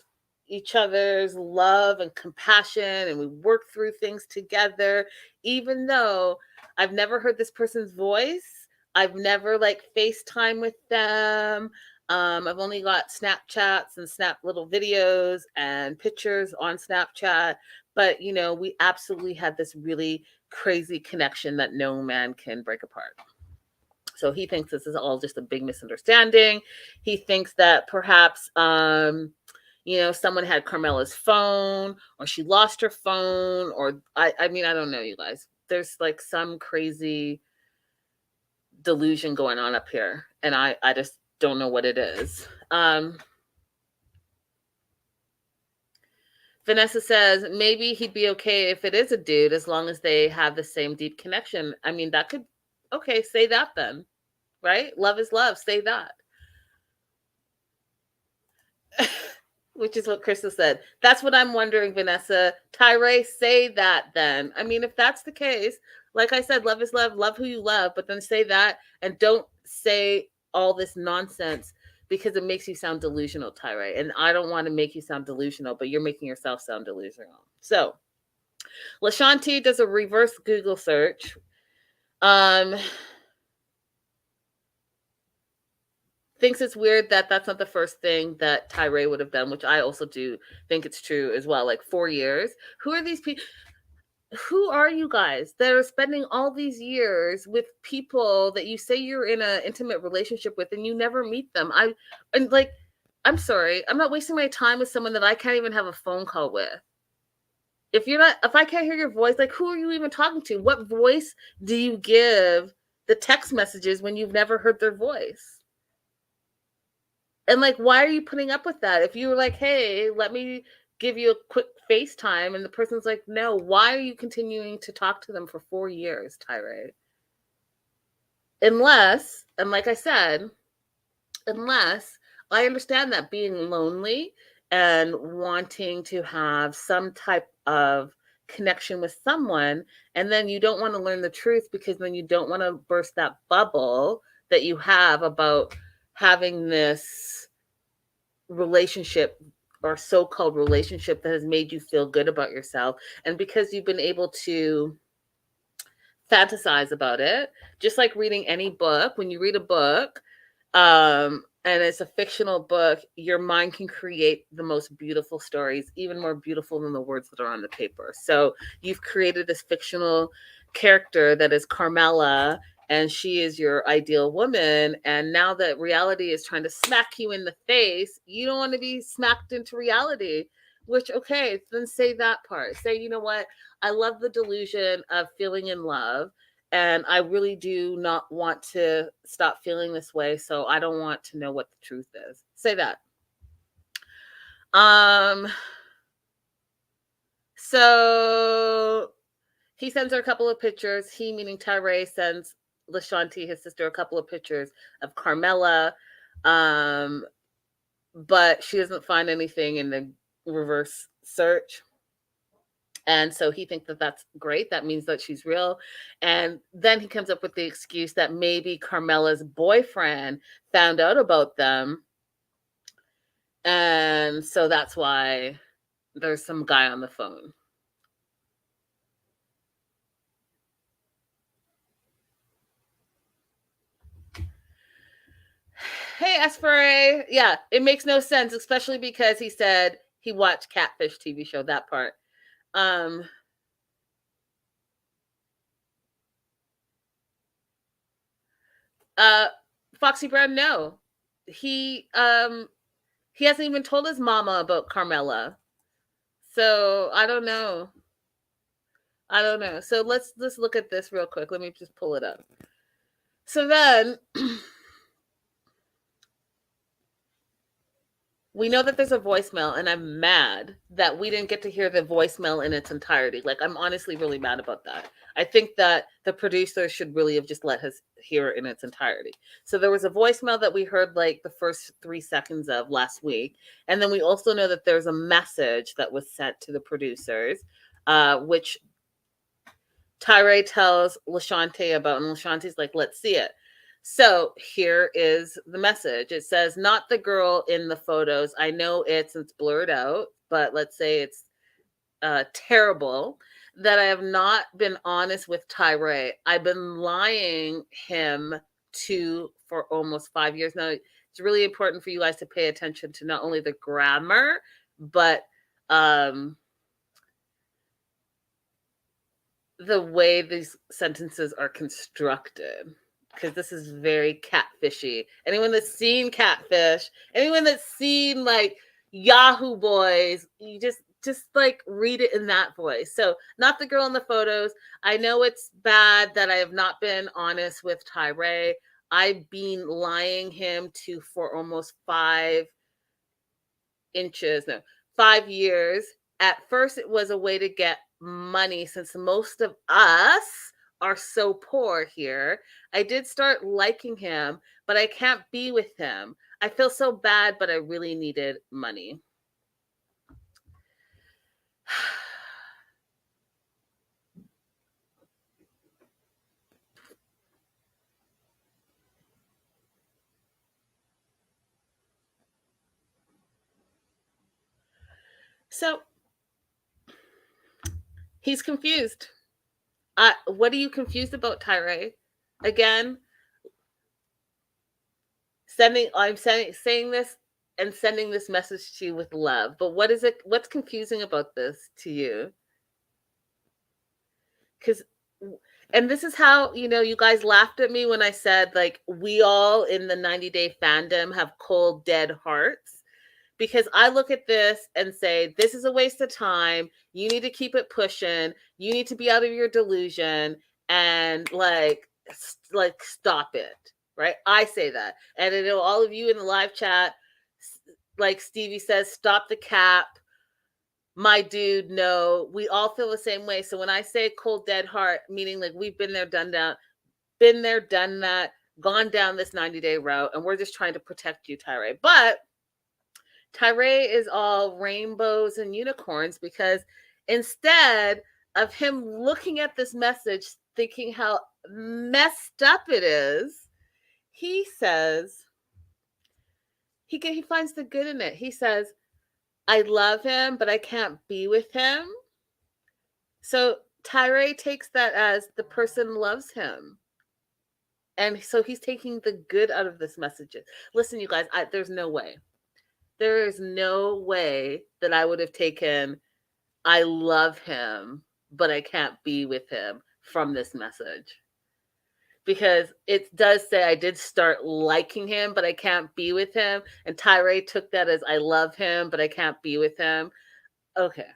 Speaker 1: other's love and compassion, and we worked through things together, even though I've never heard this person's voice. I've never FaceTime with them. I've only got Snapchats and snap little videos and pictures on Snapchat, but we absolutely had this really crazy connection that no man can break apart. So he thinks this is all just a big misunderstanding. He thinks that perhaps someone had Carmella's phone, or she lost her phone, or I don't know, you guys. There's some crazy delusion going on up here, and I just don't know what it is. Vanessa says maybe he'd be okay if it is a dude, as long as they have the same deep connection. I mean, that could, okay, say that then, right? Love is love. Say that. Which is what Crystal said. That's what I'm wondering, Vanessa. Tyrae, say that then. I mean, if that's the case, like I said, love is love. Love who you love, but then say that, and don't say all this nonsense because it makes you sound delusional, Tyrae. And I don't want to make you sound delusional, but you're making yourself sound delusional. So LaShanti does a reverse Google search. Thinks it's weird that that's not the first thing that Tyrae would have done, which I also do think it's true as well. Like 4 years. Who are these people? Who are you guys that are spending all these years with people that you say you're in an intimate relationship with and you never meet them? I'm sorry, I'm not wasting my time with someone that I can't even have a phone call with. If I can't hear your voice, like, who are you even talking to? What voice do you give the text messages when you've never heard their voice? And like, why are you putting up with that? If you were like, hey, let me give you a quick FaceTime, and the person's like, no, why are you continuing to talk to them for 4 years, Tyrae? Unless, and like I said, unless I understand that being lonely and wanting to have some type of connection with someone, and then you don't want to learn the truth because then you don't want to burst that bubble that you have about having this relationship or so-called relationship that has made you feel good about yourself, and because you've been able to fantasize about it, just like reading any book. When you read a book, and it's a fictional book, your mind can create the most beautiful stories, even more beautiful than the words that are on the paper. So you've created this fictional character that is Carmella, and she is your ideal woman. And now that reality is trying to smack you in the face, you don't want to be smacked into reality. Which, okay, then say that part. Say, you know what? I love the delusion of feeling in love, and I really do not want to stop feeling this way, so I don't want to know what the truth is. Say that. So he sends her a couple of pictures. He, meaning Tyrae, sends LaShanti, his sister, a couple of pictures of Carmella. But she doesn't find anything in the reverse search. And so he thinks that that's great. That means that she's real. And then he comes up with the excuse that maybe Carmella's boyfriend found out about them. And so that's why there's some guy on the phone. Hey, S2E3. Yeah, it makes no sense, especially because he said he watched Catfish TV show, that part. Foxy Brown, no. He hasn't even told his mama about Carmella. So I don't know. So let's look at this real quick. Let me just pull it up. So then we know that there's a voicemail, and I'm mad that we didn't get to hear the voicemail in its entirety. Like, I'm honestly really mad about that. I think that the producer should really have just let us hear it in its entirety. So there was a voicemail that we heard like the first 3 seconds of last week. And then we also know that there's a message that was sent to the producers, which Tyrae tells LaShanti about, and LaShanti's like, let's see it. So here is the message. It says, not the girl in the photos. I know it's blurred out, but let's say it's terrible that I have not been honest with Tyrae. I've been lying him to for almost 5 years now. It's really important for you guys to pay attention to not only the grammar, but the way these sentences are constructed, because this is very catfishy. Anyone that's seen Catfish, anyone that's seen like Yahoo Boys, you just like read it in that voice. So, not the girl in the photos. I know it's bad that I have not been honest with Tyrae. I've been lying him to for almost 5 years. At first, it was a way to get money since most of us are so poor here. I did start liking him, but I can't be with him. I feel so bad, but I really needed money. So he's confused. What are you confused about, Tyrae? Again, saying this and sending this message to you with love. But what is it? What's confusing about this to you? Because, and this is how, you guys laughed at me when I said, like, we all in the 90-day fandom have cold, dead hearts. Because I look at this and say, this is a waste of time. You need to keep it pushing. You need to be out of your delusion and stop it. Right? I say that. And I know all of you in the live chat, like Stevie says, stop the cap. My dude, no. We all feel the same way. So when I say cold, dead heart, meaning like we've been there, done that, gone down this 90-day route, and we're just trying to protect you, Tyrae. But Tyrae is all rainbows and unicorns because instead of him looking at this message, thinking how messed up it is, he says, he finds the good in it. He says, I love him, but I can't be with him. So Tyrae takes that as the person loves him. And so he's taking the good out of this message. Listen, you guys, there's no way. There is no way that I would have taken, I love him, but I can't be with him from this message. Because it does say I did start liking him, but I can't be with him. And Tyrae took that as I love him, but I can't be with him. Okay.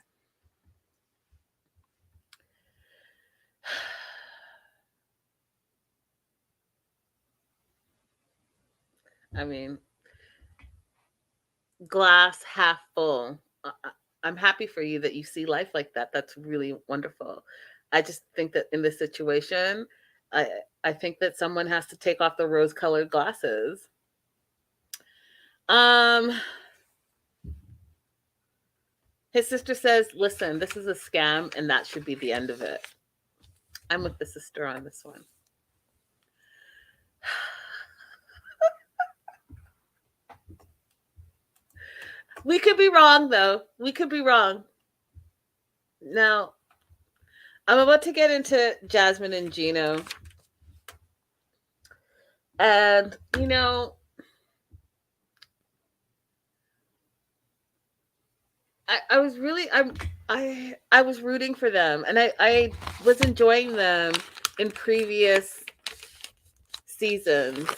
Speaker 1: I mean, glass half full. I'm happy for you that you see life like that. That's really wonderful. I just think that in this situation, I think that someone has to take off the rose-colored glasses. His sister says, listen, this is a scam and that should be the end of it. I'm with the sister on this one. We could be wrong, though. We could be wrong. Now, I'm about to get into Jasmine and Gino. And, I was really I was rooting for them, and I was enjoying them in previous seasons.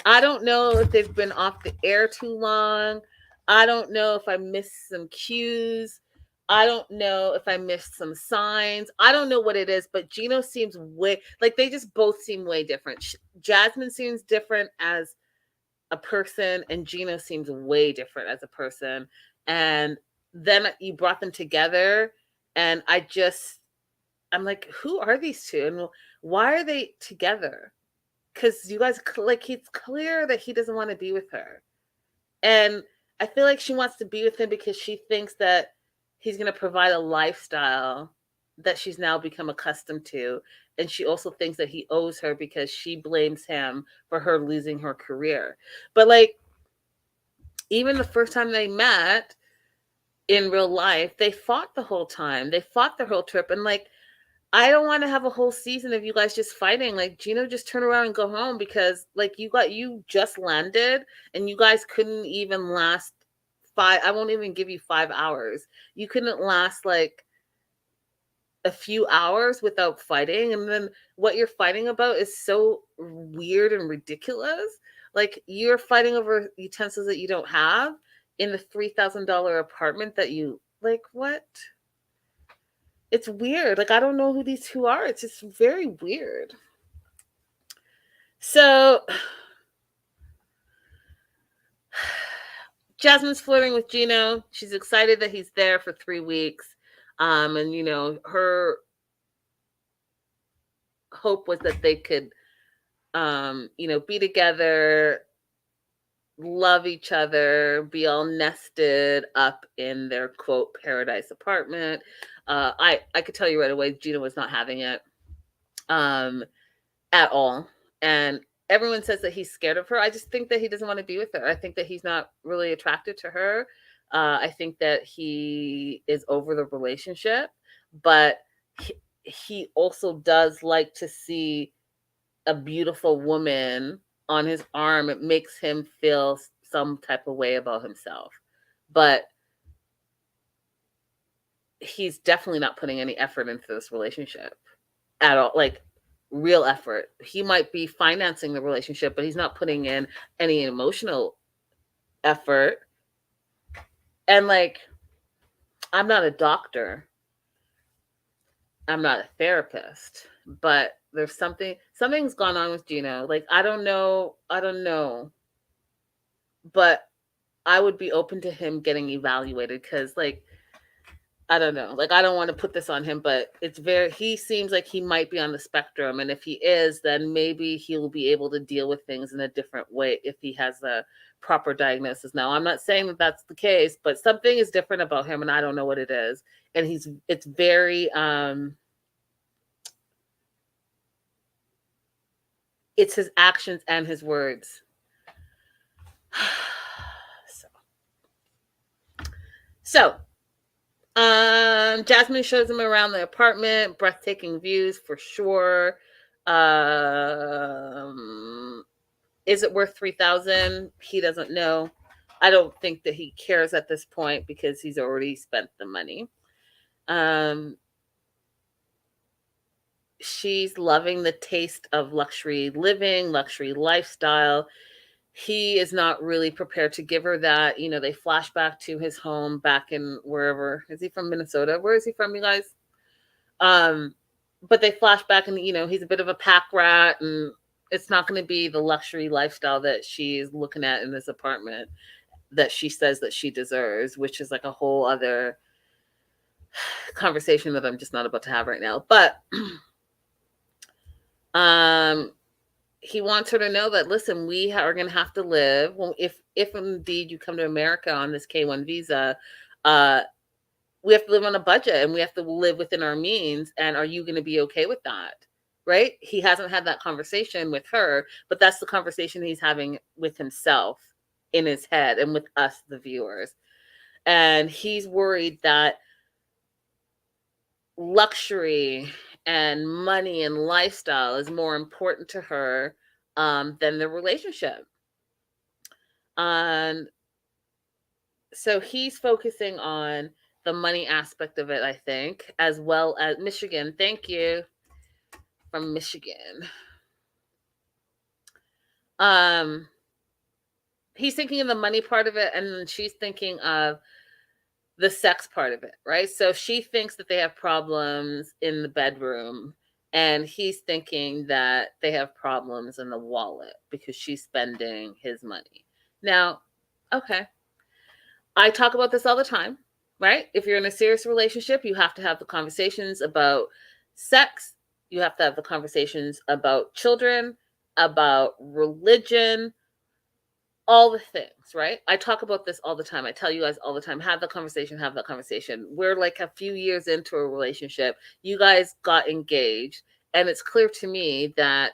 Speaker 1: I don't know if they've been off the air too long. I don't know if I missed some cues. I don't know if I missed some signs. I don't know what it is, but Gino seems they just both seem way different. Jasmine seems different as a person, and Gino seems way different as a person. And then you brought them together, and I'm like, who are these two, and why are they together? Because you guys, it's clear that he doesn't want to be with her, and I feel like she wants to be with him because she thinks that he's going to provide a lifestyle that she's now become accustomed to, and she also thinks that he owes her because she blames him for her losing her career. But even the first time they met in real life, they fought the whole time. They fought the whole trip. And I don't want to have a whole season of you guys just fighting. Gino, just turn around and go home because you just landed and you guys couldn't even last I won't even give you 5 hours. You couldn't last a few hours without fighting. And then what you're fighting about is so weird and ridiculous. You're fighting over utensils that you don't have in the $3,000 apartment that you what? It's weird. I don't know who these two are. It's just very weird. So Jasmine's flirting with Gino. She's excited that he's there for 3 weeks. And her hope was that they could be together, love each other, be all nested up in their quote paradise apartment. I could tell you right away, Gino was not having it at all. And everyone says that he's scared of her. I just think that he doesn't want to be with her. I think that he's not really attracted to her. I think that he is over the relationship, but he also does like to see a beautiful woman on his arm. It makes him feel some type of way about himself. But he's definitely not putting any effort into this relationship at all. Like, real effort. He might be financing the relationship, but he's not putting in any emotional effort. And like, I'm not a doctor, I'm not a therapist, but something's gone on with Gino. Like, I don't know, but I would be open to him getting evaluated, because like, I don't know. Like, I don't want to put this on him, but he seems like he might be on the spectrum. And if he is, then maybe he'll be able to deal with things in a different way if he has a proper diagnosis. Now, I'm not saying that that's the case, but something is different about him, and I don't know what it is. And it's very, it's his actions and his words. So, Jasmine shows him around the apartment, breathtaking views for sure. Is it worth $3,000? He doesn't know. I don't think that he cares at this point because he's already spent the money. She's loving the taste of luxury living, luxury lifestyle. He is not really prepared to give her that. You know, they flash back to his home back in wherever. Is he from Minnesota? Where is he from, you guys? But they flash back, and, you know, he's a bit of a pack rat, and it's not going to be the luxury lifestyle that she's looking at in this apartment that she says that she deserves, which is like a whole other conversation that I'm just not about to have right now. But he wants her to know that, listen, we are going to have to live. Well, if indeed you come to America on this K-1 visa, we have to live on a budget, and we have to live within our means. And are you going to be okay with that? Right? He hasn't had that conversation with her, but that's the conversation he's having with himself in his head and with us, the viewers. And he's worried that luxury and money and lifestyle is more important to her than the relationship. And so he's focusing on the money aspect of it, I think, as well as Michigan. Thank you. From Michigan. He's thinking of the money part of it, and she's thinking of the sex part of it, right? So she thinks that they have problems in the bedroom, and he's thinking that they have problems in the wallet because she's spending his money. Now, okay, I talk about this all the time, right? If you're in a serious relationship, you have to have the conversations about sex. You have to have the conversations about children, about religion, all the things, right? I talk about this all the time. I tell you guys all the time, have the conversation, have that conversation. We're like a few years into a relationship. You guys got engaged, and it's clear to me that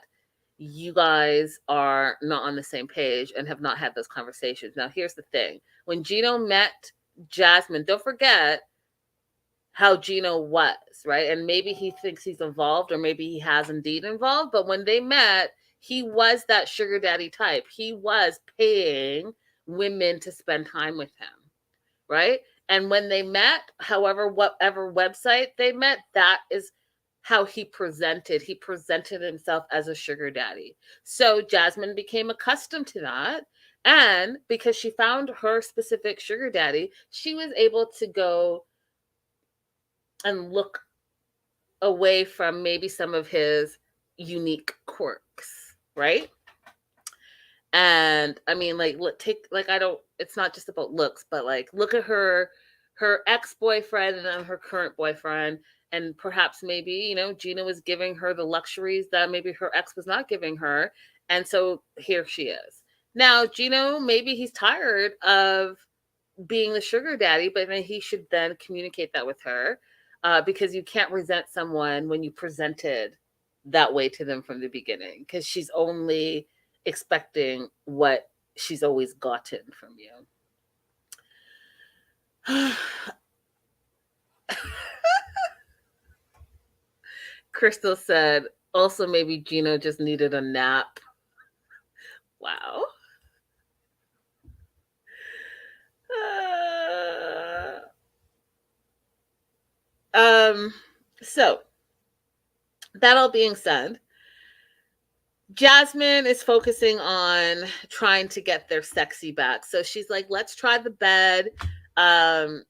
Speaker 1: you guys are not on the same page and have not had those conversations. Now, here's the thing. When Gino met Jasmine, don't forget how Gino was, right? And maybe he thinks he's involved, or maybe he has indeed involved, but when they met, he was that sugar daddy type. He was paying women to spend time with him, right? And when they met, whatever website they met, that is how he presented. He presented himself as a sugar daddy. So Jasmine became accustomed to that. And because she found her specific sugar daddy, she was able to go and look away from maybe some of his unique quirks, right? And I mean, like, it's not just about looks, but like, look at her ex-boyfriend and then her current boyfriend. And perhaps maybe, you know, Gina was giving her the luxuries that maybe her ex was not giving her. And so here she is. Now, Gino, maybe he's tired of being the sugar daddy, but then he should then communicate that with her, because you can't resent someone when you presented that way to them from the beginning, because she's only expecting what she's always gotten from you. Crystal said, also maybe Gino just needed a nap. Wow. So that all being said, Jasmine is focusing on trying to get their sexy back. So she's like, let's try the bed. And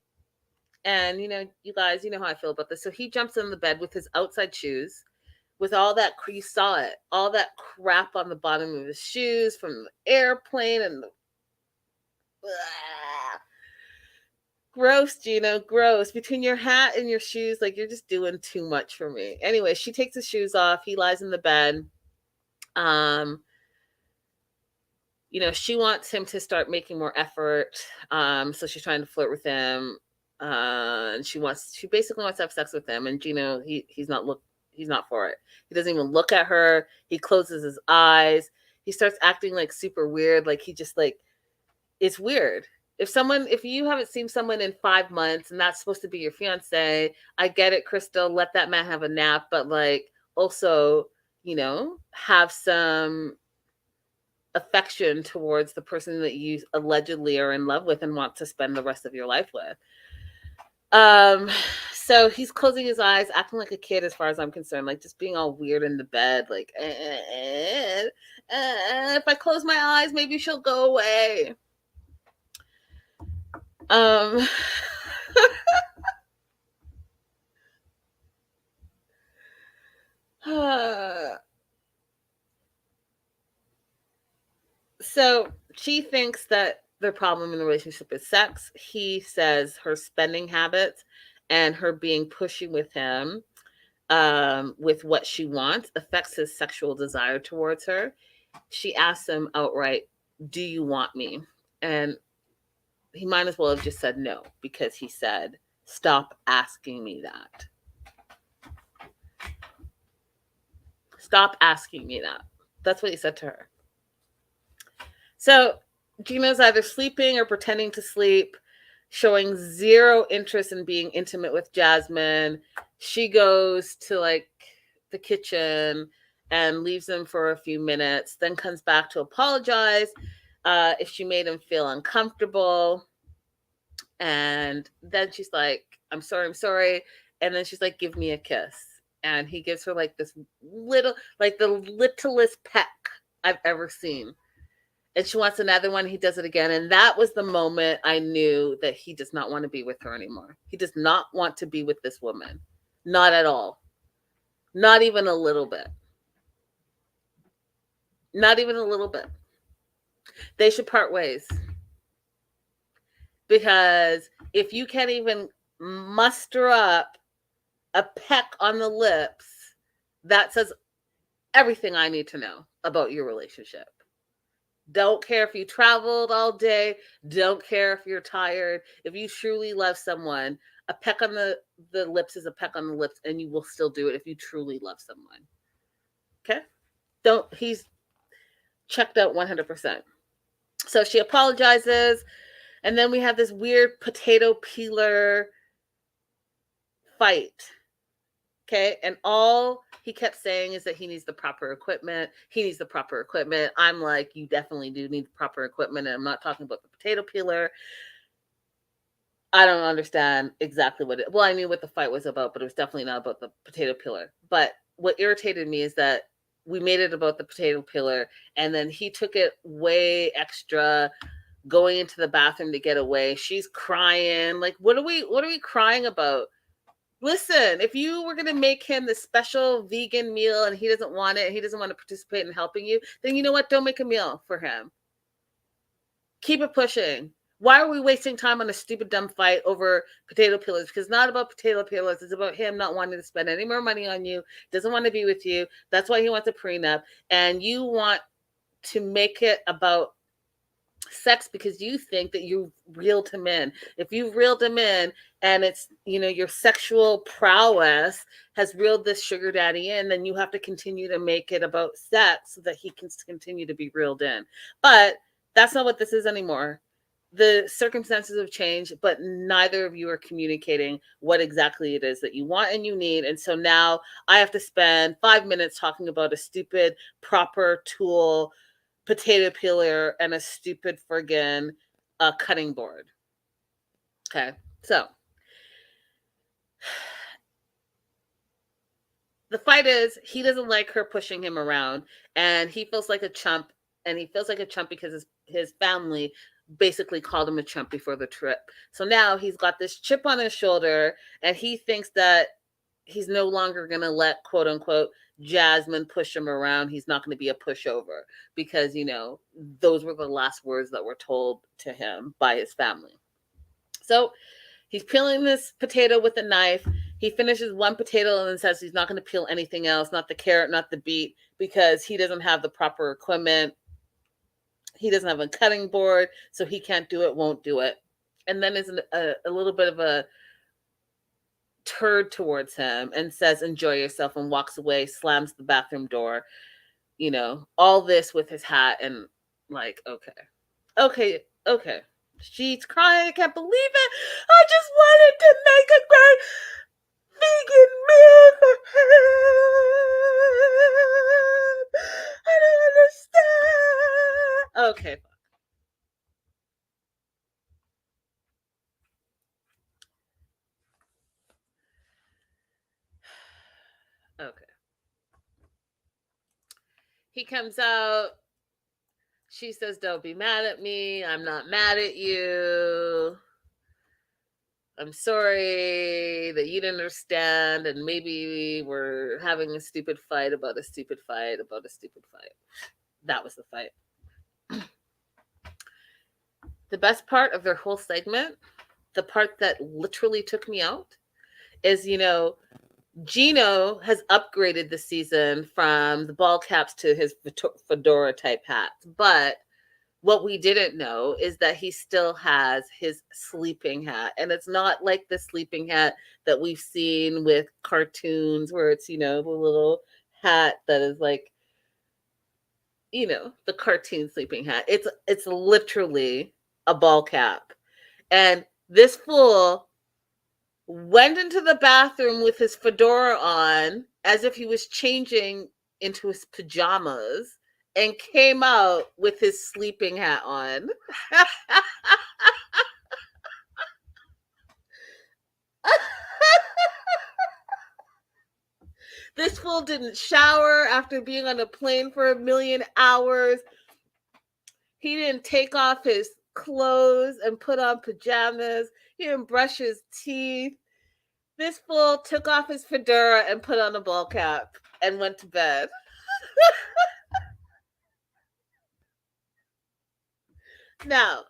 Speaker 1: you guys, you know how I feel about this. So he jumps in the bed with his outside shoes, with all that, you saw it, all that crap on the bottom of his shoes from the airplane and the, gross, Gino, gross. Between your hat and your shoes, like, you're just doing too much for me. Anyway, she takes his shoes off. He lies in the bed. She wants him to start making more effort. So she's trying to flirt with him. And she basically wants to have sex with him. And Gino, he's not for it. He doesn't even look at her. He closes his eyes. He starts acting like super weird. Like, he just, like, it's weird. If you haven't seen someone in 5 months and that's supposed to be your fiance, I get it, Crystal, let that man have a nap, but, like, also, have some affection towards the person that you allegedly are in love with and want to spend the rest of your life with. So he's closing his eyes, acting like a kid as far as I'm concerned, like just being all weird in the bed, like, if I close my eyes, maybe she'll go away. So she thinks that the problem in the relationship is sex. He says her spending habits and her being pushy with him, with what she wants, affects his sexual desire towards her. She asks him outright, do you want me? And he might as well have just said no, because he said, stop asking me that. Stop asking me that. That's what he said to her. So Gino's either sleeping or pretending to sleep, showing zero interest in being intimate with Jasmine. She goes to, like, the kitchen and leaves him for a few minutes, then comes back to apologize if she made him feel uncomfortable. And then she's like, I'm sorry. And then she's like, give me a kiss. And he gives her, like, this little, like, the littlest peck I've ever seen. And she wants another one. He does it again. And that was the moment I knew that he does not want to be with her anymore. He does not want to be with this woman. Not at all. Not even a little bit. Not even a little bit. They should part ways. Because if you can't even muster up a peck on the lips, that says everything I need to know about your relationship. Don't care if you traveled all day. Don't care if you're tired. If you truly love someone, a peck on the lips is a peck on the lips, and you will still do it if you truly love someone. Okay? He's checked out 100%. So she apologizes, and then we have this weird potato peeler fight. Okay? And all he kept saying is that he needs the proper equipment. He needs the proper equipment. I'm like, you definitely do need the proper equipment. And I'm not talking about the potato peeler. I don't understand exactly well, I knew what the fight was about, but it was definitely not about the potato peeler. But what irritated me is that we made it about the potato peeler, and then he took it way extra, going into the bathroom to get away. She's crying. Like, what are we crying about? Listen, if you were going to make him the special vegan meal and he doesn't want it, he doesn't want to participate in helping you, then you know what? Don't make a meal for him. Keep it pushing. Why are we wasting time on a stupid, dumb fight over potato peelers? Because it's not about potato peelers. It's about him not wanting to spend any more money on you, doesn't want to be with you. That's why he wants a prenup. And you want to make it about sex because you think that you reeled him in. If you've reeled him in and it's, your sexual prowess has reeled this sugar daddy in, then you have to continue to make it about sex so that he can continue to be reeled in. But that's not what this is anymore. the circumstances have changed, but neither of you are communicating what exactly it is that you want and you need. And so now I have to spend 5 minutes talking about a stupid proper tool, potato peeler, and a stupid friggin' cutting board. Okay, so the fight is he doesn't like her pushing him around, and he feels like a chump, and he feels like a chump because his family basically called him a chump before the trip. So now he's got this chip on his shoulder, and he thinks that he's no longer going to let, quote unquote, Jasmine push him around. He's not going to be a pushover because, you know, those were the last words that were told to him by his family. So he's peeling this potato with a knife. He finishes one potato and then says he's not going to peel anything else, not the carrot, not the beet, because he doesn't have the proper equipment. He doesn't have a cutting board, so he can't do it, won't do it. And then is a little bit of a turd towards him and says, enjoy yourself, and walks away, slams the bathroom door. You know, all this with his hat and like, okay. She's crying. I can't believe it. I just wanted to make a great vegan meal for him. I don't understand. Okay. Okay. He comes out. She says, don't be mad at me. I'm not mad at you. I'm sorry that you didn't understand, and maybe we're having a stupid fight about a stupid fight about a stupid fight. That was the fight. The best part of their whole segment, the part that literally took me out, is, you know, Gino has upgraded this season from the ball caps to his fedora type hats. But what we didn't know is that he still has his sleeping hat. And it's not like the sleeping hat that we've seen with cartoons where it's, you know, the little hat that is like, you know, the cartoon sleeping hat. It's literally a ball cap. And this fool went into the bathroom with his fedora on as if he was changing into his pajamas and came out with his sleeping hat on. This fool didn't shower after being on a plane for 1,000,000 hours. He didn't take off his clothes and put on pajamas. He didn't brush his teeth. This fool took off his fedora and put on a ball cap and went to bed. Now,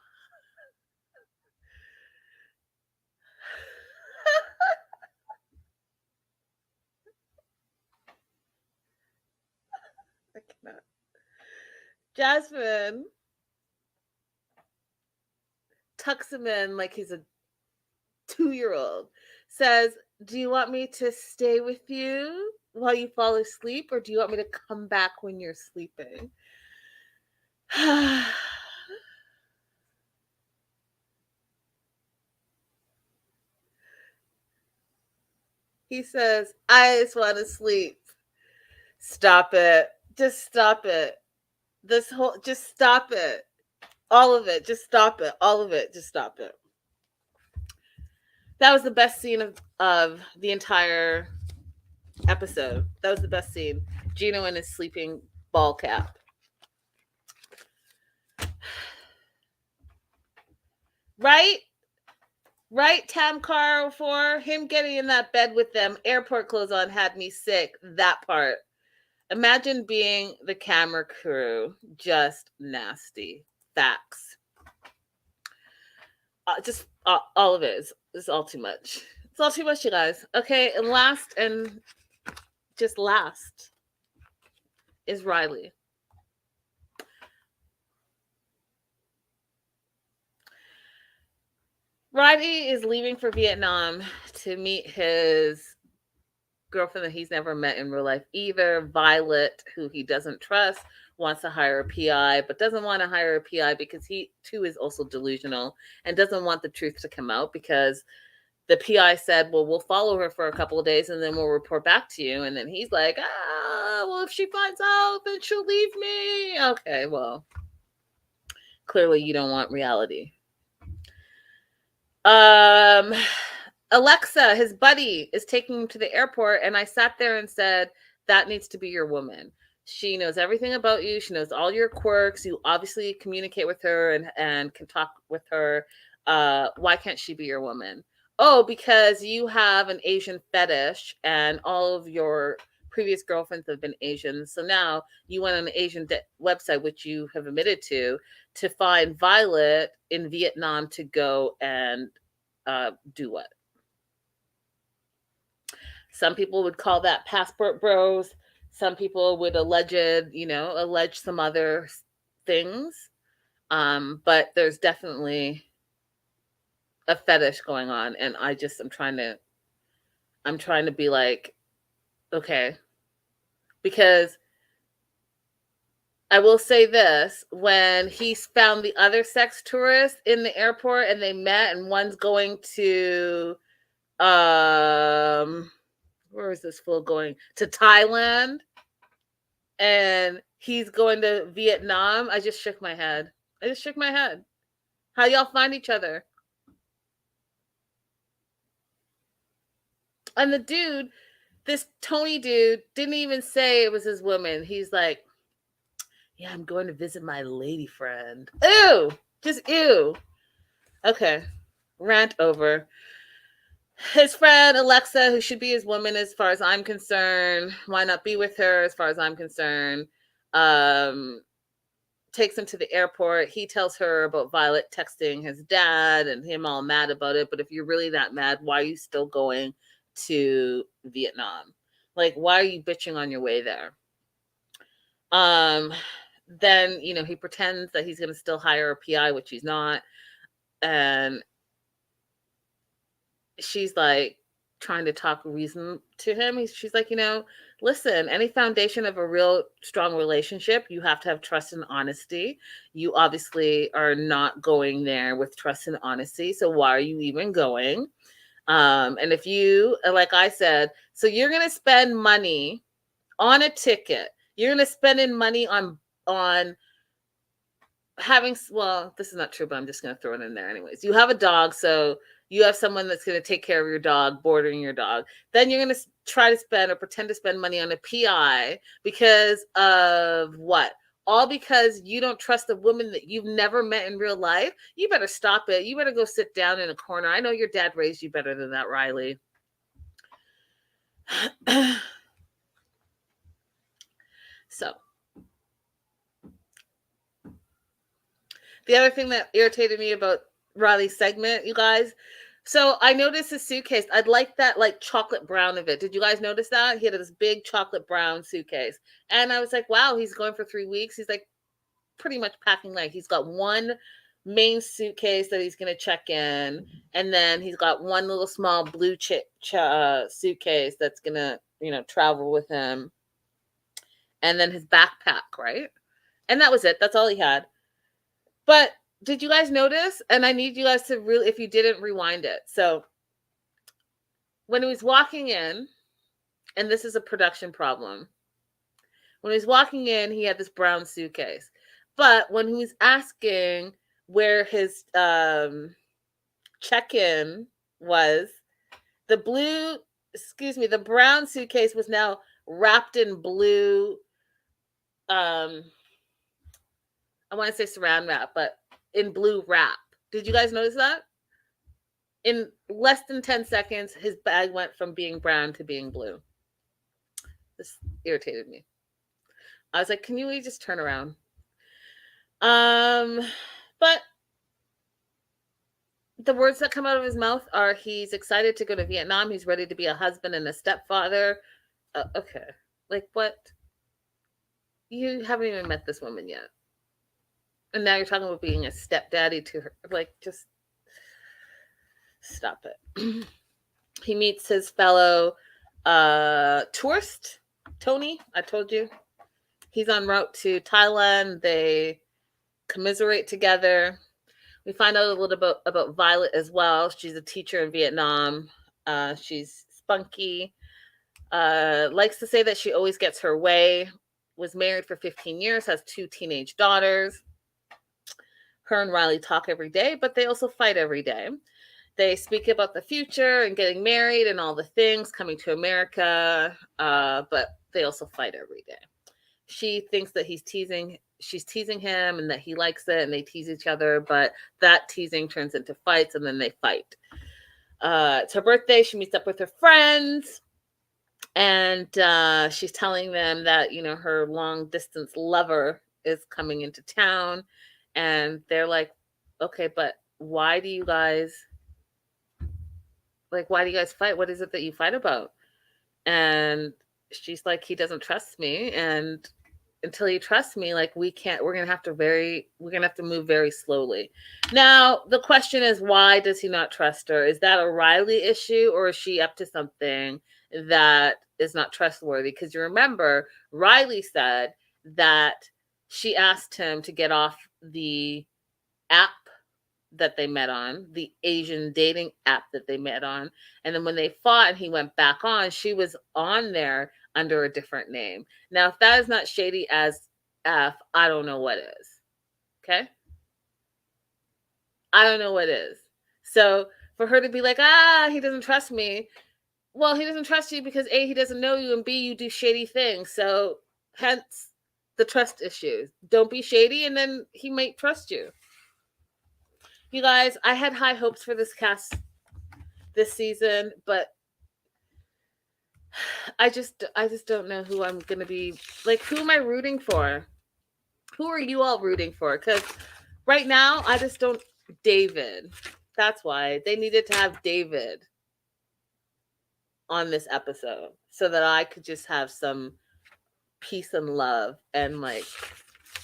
Speaker 1: I cannot. Jasmine tucks him in like he's a 2-year-old, says, do you want me to stay with you while you fall asleep, or do you want me to come back when you're sleeping? He says, I just want to sleep. Stop it. Just stop it. Just stop it. All of it. Just stop it. All of it. Just stop it. That was the best scene of the entire episode. That was the best scene. Gino in his sleeping ball cap. Right? Right, Tamcar, for him getting in that bed with them, airport clothes on, had me sick. That part. Imagine being the camera crew. Just nasty. Facts. Just all of it is all too much. It's all too much, you guys. Okay, and last is Riley. Riley is leaving for Vietnam to meet his girlfriend that he's never met in real life either, Violet, who he doesn't trust, wants to hire a PI, but doesn't want to hire a PI because he too is also delusional and doesn't want the truth to come out, because the PI said, well, we'll follow her for a couple of days and then we'll report back to you. And then he's like, well, if she finds out, then she'll leave me. Okay, well, clearly you don't want reality. Alexa, his buddy, is taking him to the airport, and I sat there and said, that needs to be your woman. She knows everything about you. She knows all your quirks. You obviously communicate with her and can talk with her. Why can't she be your woman? Oh, because you have an Asian fetish and all of your previous girlfriends have been Asian. So now you went on an Asian website, which you have admitted to find Violet in Vietnam to go and do what? Some people would call that passport bros. Some people would allege some other things. But there's definitely a fetish going on, and I'm trying to be like, okay, because I will say this, when he found the other sex tourist in the airport and they met, and one's going to where is this fool going? To Thailand, and he's going to Vietnam. I just shook my head. How y'all find each other? And the dude, this Tony dude, didn't even say it was his woman. He's like, yeah, I'm going to visit my lady friend. Ew! Just ew. Okay. Rant over. His friend, Alexa, who should be his woman as far as I'm concerned, why not be with her as far as I'm concerned, takes him to the airport. He tells her about Violet texting his dad and him all mad about it. But if you're really that mad, why are you still going to Vietnam? Like, why are you bitching on your way there? Then, he pretends that he's going to still hire a PI, which he's not. And she's like trying to talk reason to him. She's like, listen, any foundation of a real strong relationship, you have to have trust and honesty. You obviously are not going there with trust and honesty. So why are you even going? And if you, like I said, so you're going to spend money on a ticket. You're going to spend in money on having, well, this is not true, but I'm just going to throw it in there anyways. You have a dog, so you have someone that's going to take care of your dog, boarding your dog. Then you're going to try to spend or pretend to spend money on a PI because of what? All because you don't trust a woman that you've never met in real life? You better stop it. You better go sit down in a corner. I know your dad raised you better than that, Riley. So, the other thing that irritated me about Riley's segment, you guys, so I noticed his suitcase. I'd like that like chocolate brown of it. Did you guys notice that? He had this big chocolate brown suitcase. And I was like, wow, he's going for 3 weeks. He's like pretty much packing light. He's got one main suitcase that he's going to check in. And then he's got one little small blue suitcase that's going to, travel with him. And then his backpack, right? And that was it. That's all he had. But did you guys notice? And I need you guys to really, if you didn't, rewind it. So when he was walking in, and this is a production problem, when he was walking in, he had this brown suitcase. But when he was asking where his check-in was, the brown suitcase was now wrapped in blue, I want to say saran wrap, but in blue wrap. Did you guys notice that? In less than 10 seconds, his bag went from being brown to being blue. This irritated me. I was like, can you really just turn around? But the words that come out of his mouth are he's excited to go to Vietnam. He's ready to be a husband and a stepfather. Okay. Like, what? You haven't even met this woman yet. And now you're talking about being a stepdaddy to her. Like, just stop it. He meets his fellow tourist, Tony. I told you. He's en route to Thailand. They commiserate together. We find out a little bit about Violet as well. She's a teacher in Vietnam. She's spunky. Likes to say that she always gets her way. Was married for 15 years, has 2 teenage daughters. Her and Riley talk every day, but they also fight every day. They speak about the future and getting married and all the things, coming to America, but they also fight every day. She thinks that she's teasing him and that he likes it, and they tease each other, but that teasing turns into fights, and then they fight. It's her birthday. She meets up with her friends, and she's telling them that, her long distance lover is coming into town, and they're like, okay, but why do you guys fight? What is it that you fight about? And she's like, he doesn't trust me, and until he trusts me, like, we're gonna have to move very slowly. Now the question is, why does he not trust her? Is that a Riley issue, or is she up to something that is not trustworthy? Because you remember, Riley said that she asked him to get off the app that they met on, the Asian dating app that they met on. And then when they fought and he went back on, she was on there under a different name. Now, if that is not shady as F, I don't know what is. Okay? I don't know what is. So for her to be like, he doesn't trust me. Well, he doesn't trust you because A, he doesn't know you, and B, you do shady things. So hence the trust issues. Don't be shady, and then he might trust you. You guys, I had high hopes for this cast this season, but I just don't know who I'm going to be. Like, who am I rooting for? Who are you all rooting for? Because right now, I just don't. David. That's why they needed to have David on this episode so that I could just have some peace and love and, like,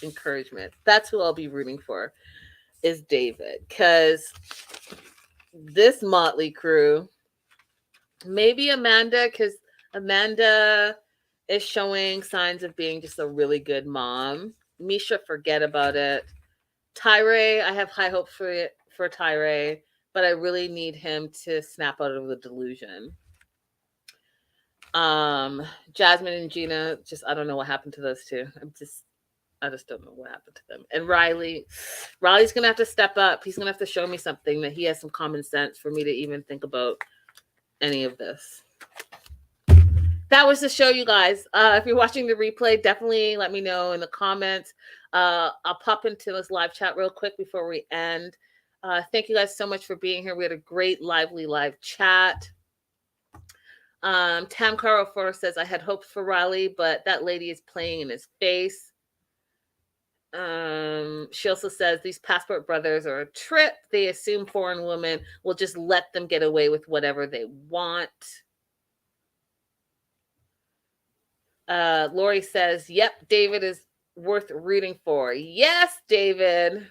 Speaker 1: encouragement. That's who I'll be rooting for, is David. Because this motley crew, maybe Amanda, because Amanda is showing signs of being just a really good mom. Misha, forget about it. Tyrae, I have high hopes for Tyrae, but I really need him to snap out of the delusion. Jasmine and Gino, I don't know what happened to those two. I just don't know what happened to them. And Riley's gonna have to step up. He's gonna have to show me something, that he has some common sense for me to even think about any of this. That was the show, you guys. If you're watching the replay, definitely let me know in the comments. I'll pop into this live chat real quick before we end. Thank you guys so much for being here. We had a great, lively live chat. Tam Caro 4 says, I had hopes for Riley, but that lady is playing in his face. She also says, these passport brothers are a trip. They assume foreign women will just let them get away with whatever they want. Lori says, yep, David is worth rooting for. Yes, David.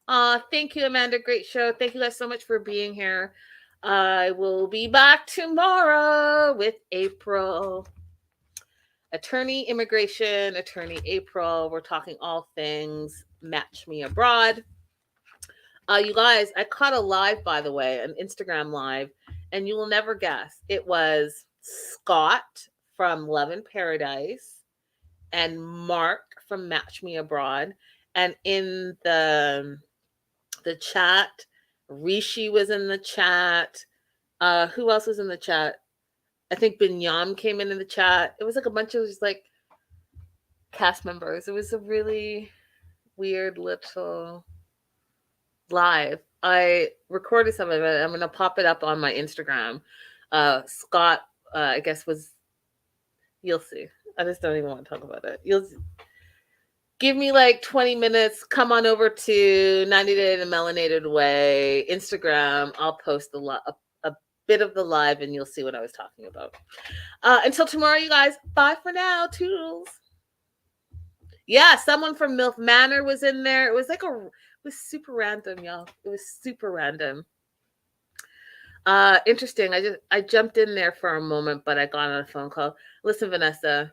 Speaker 1: Thank you, Amanda. Great show. Thank you guys so much for being here. I will be back tomorrow with April. Immigration attorney April. We're talking all things Match Me Abroad. You guys, I caught a live, by the way, an Instagram live, and you will never guess. It was Scott from Love in Paradise and Mark from Match Me Abroad. And in the chat, Rishi was in the chat. Who else was in the chat? I think Binyam came in the chat. It was like a bunch of just like cast members. It was a really weird little live. I recorded some of it. I'm going to pop it up on my Instagram. Scott, I guess you'll see. I just don't even want to talk about it. You'll give me like 20 minutes. Come on over to 90 Day the Melanated Way Instagram. I'll post a bit of the live and you'll see what I was talking about. Until tomorrow, you guys. Bye for now. Toodles. Yeah, someone from MILF Manor was in there. It was super random, y'all. It was super random. Interesting. I jumped in there for a moment, but I got on a phone call. Listen, Vanessa,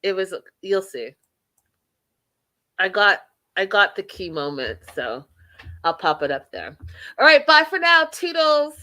Speaker 1: It was, you'll see. I got the key moment, so I'll pop it up there. All right, bye for now. Toodles.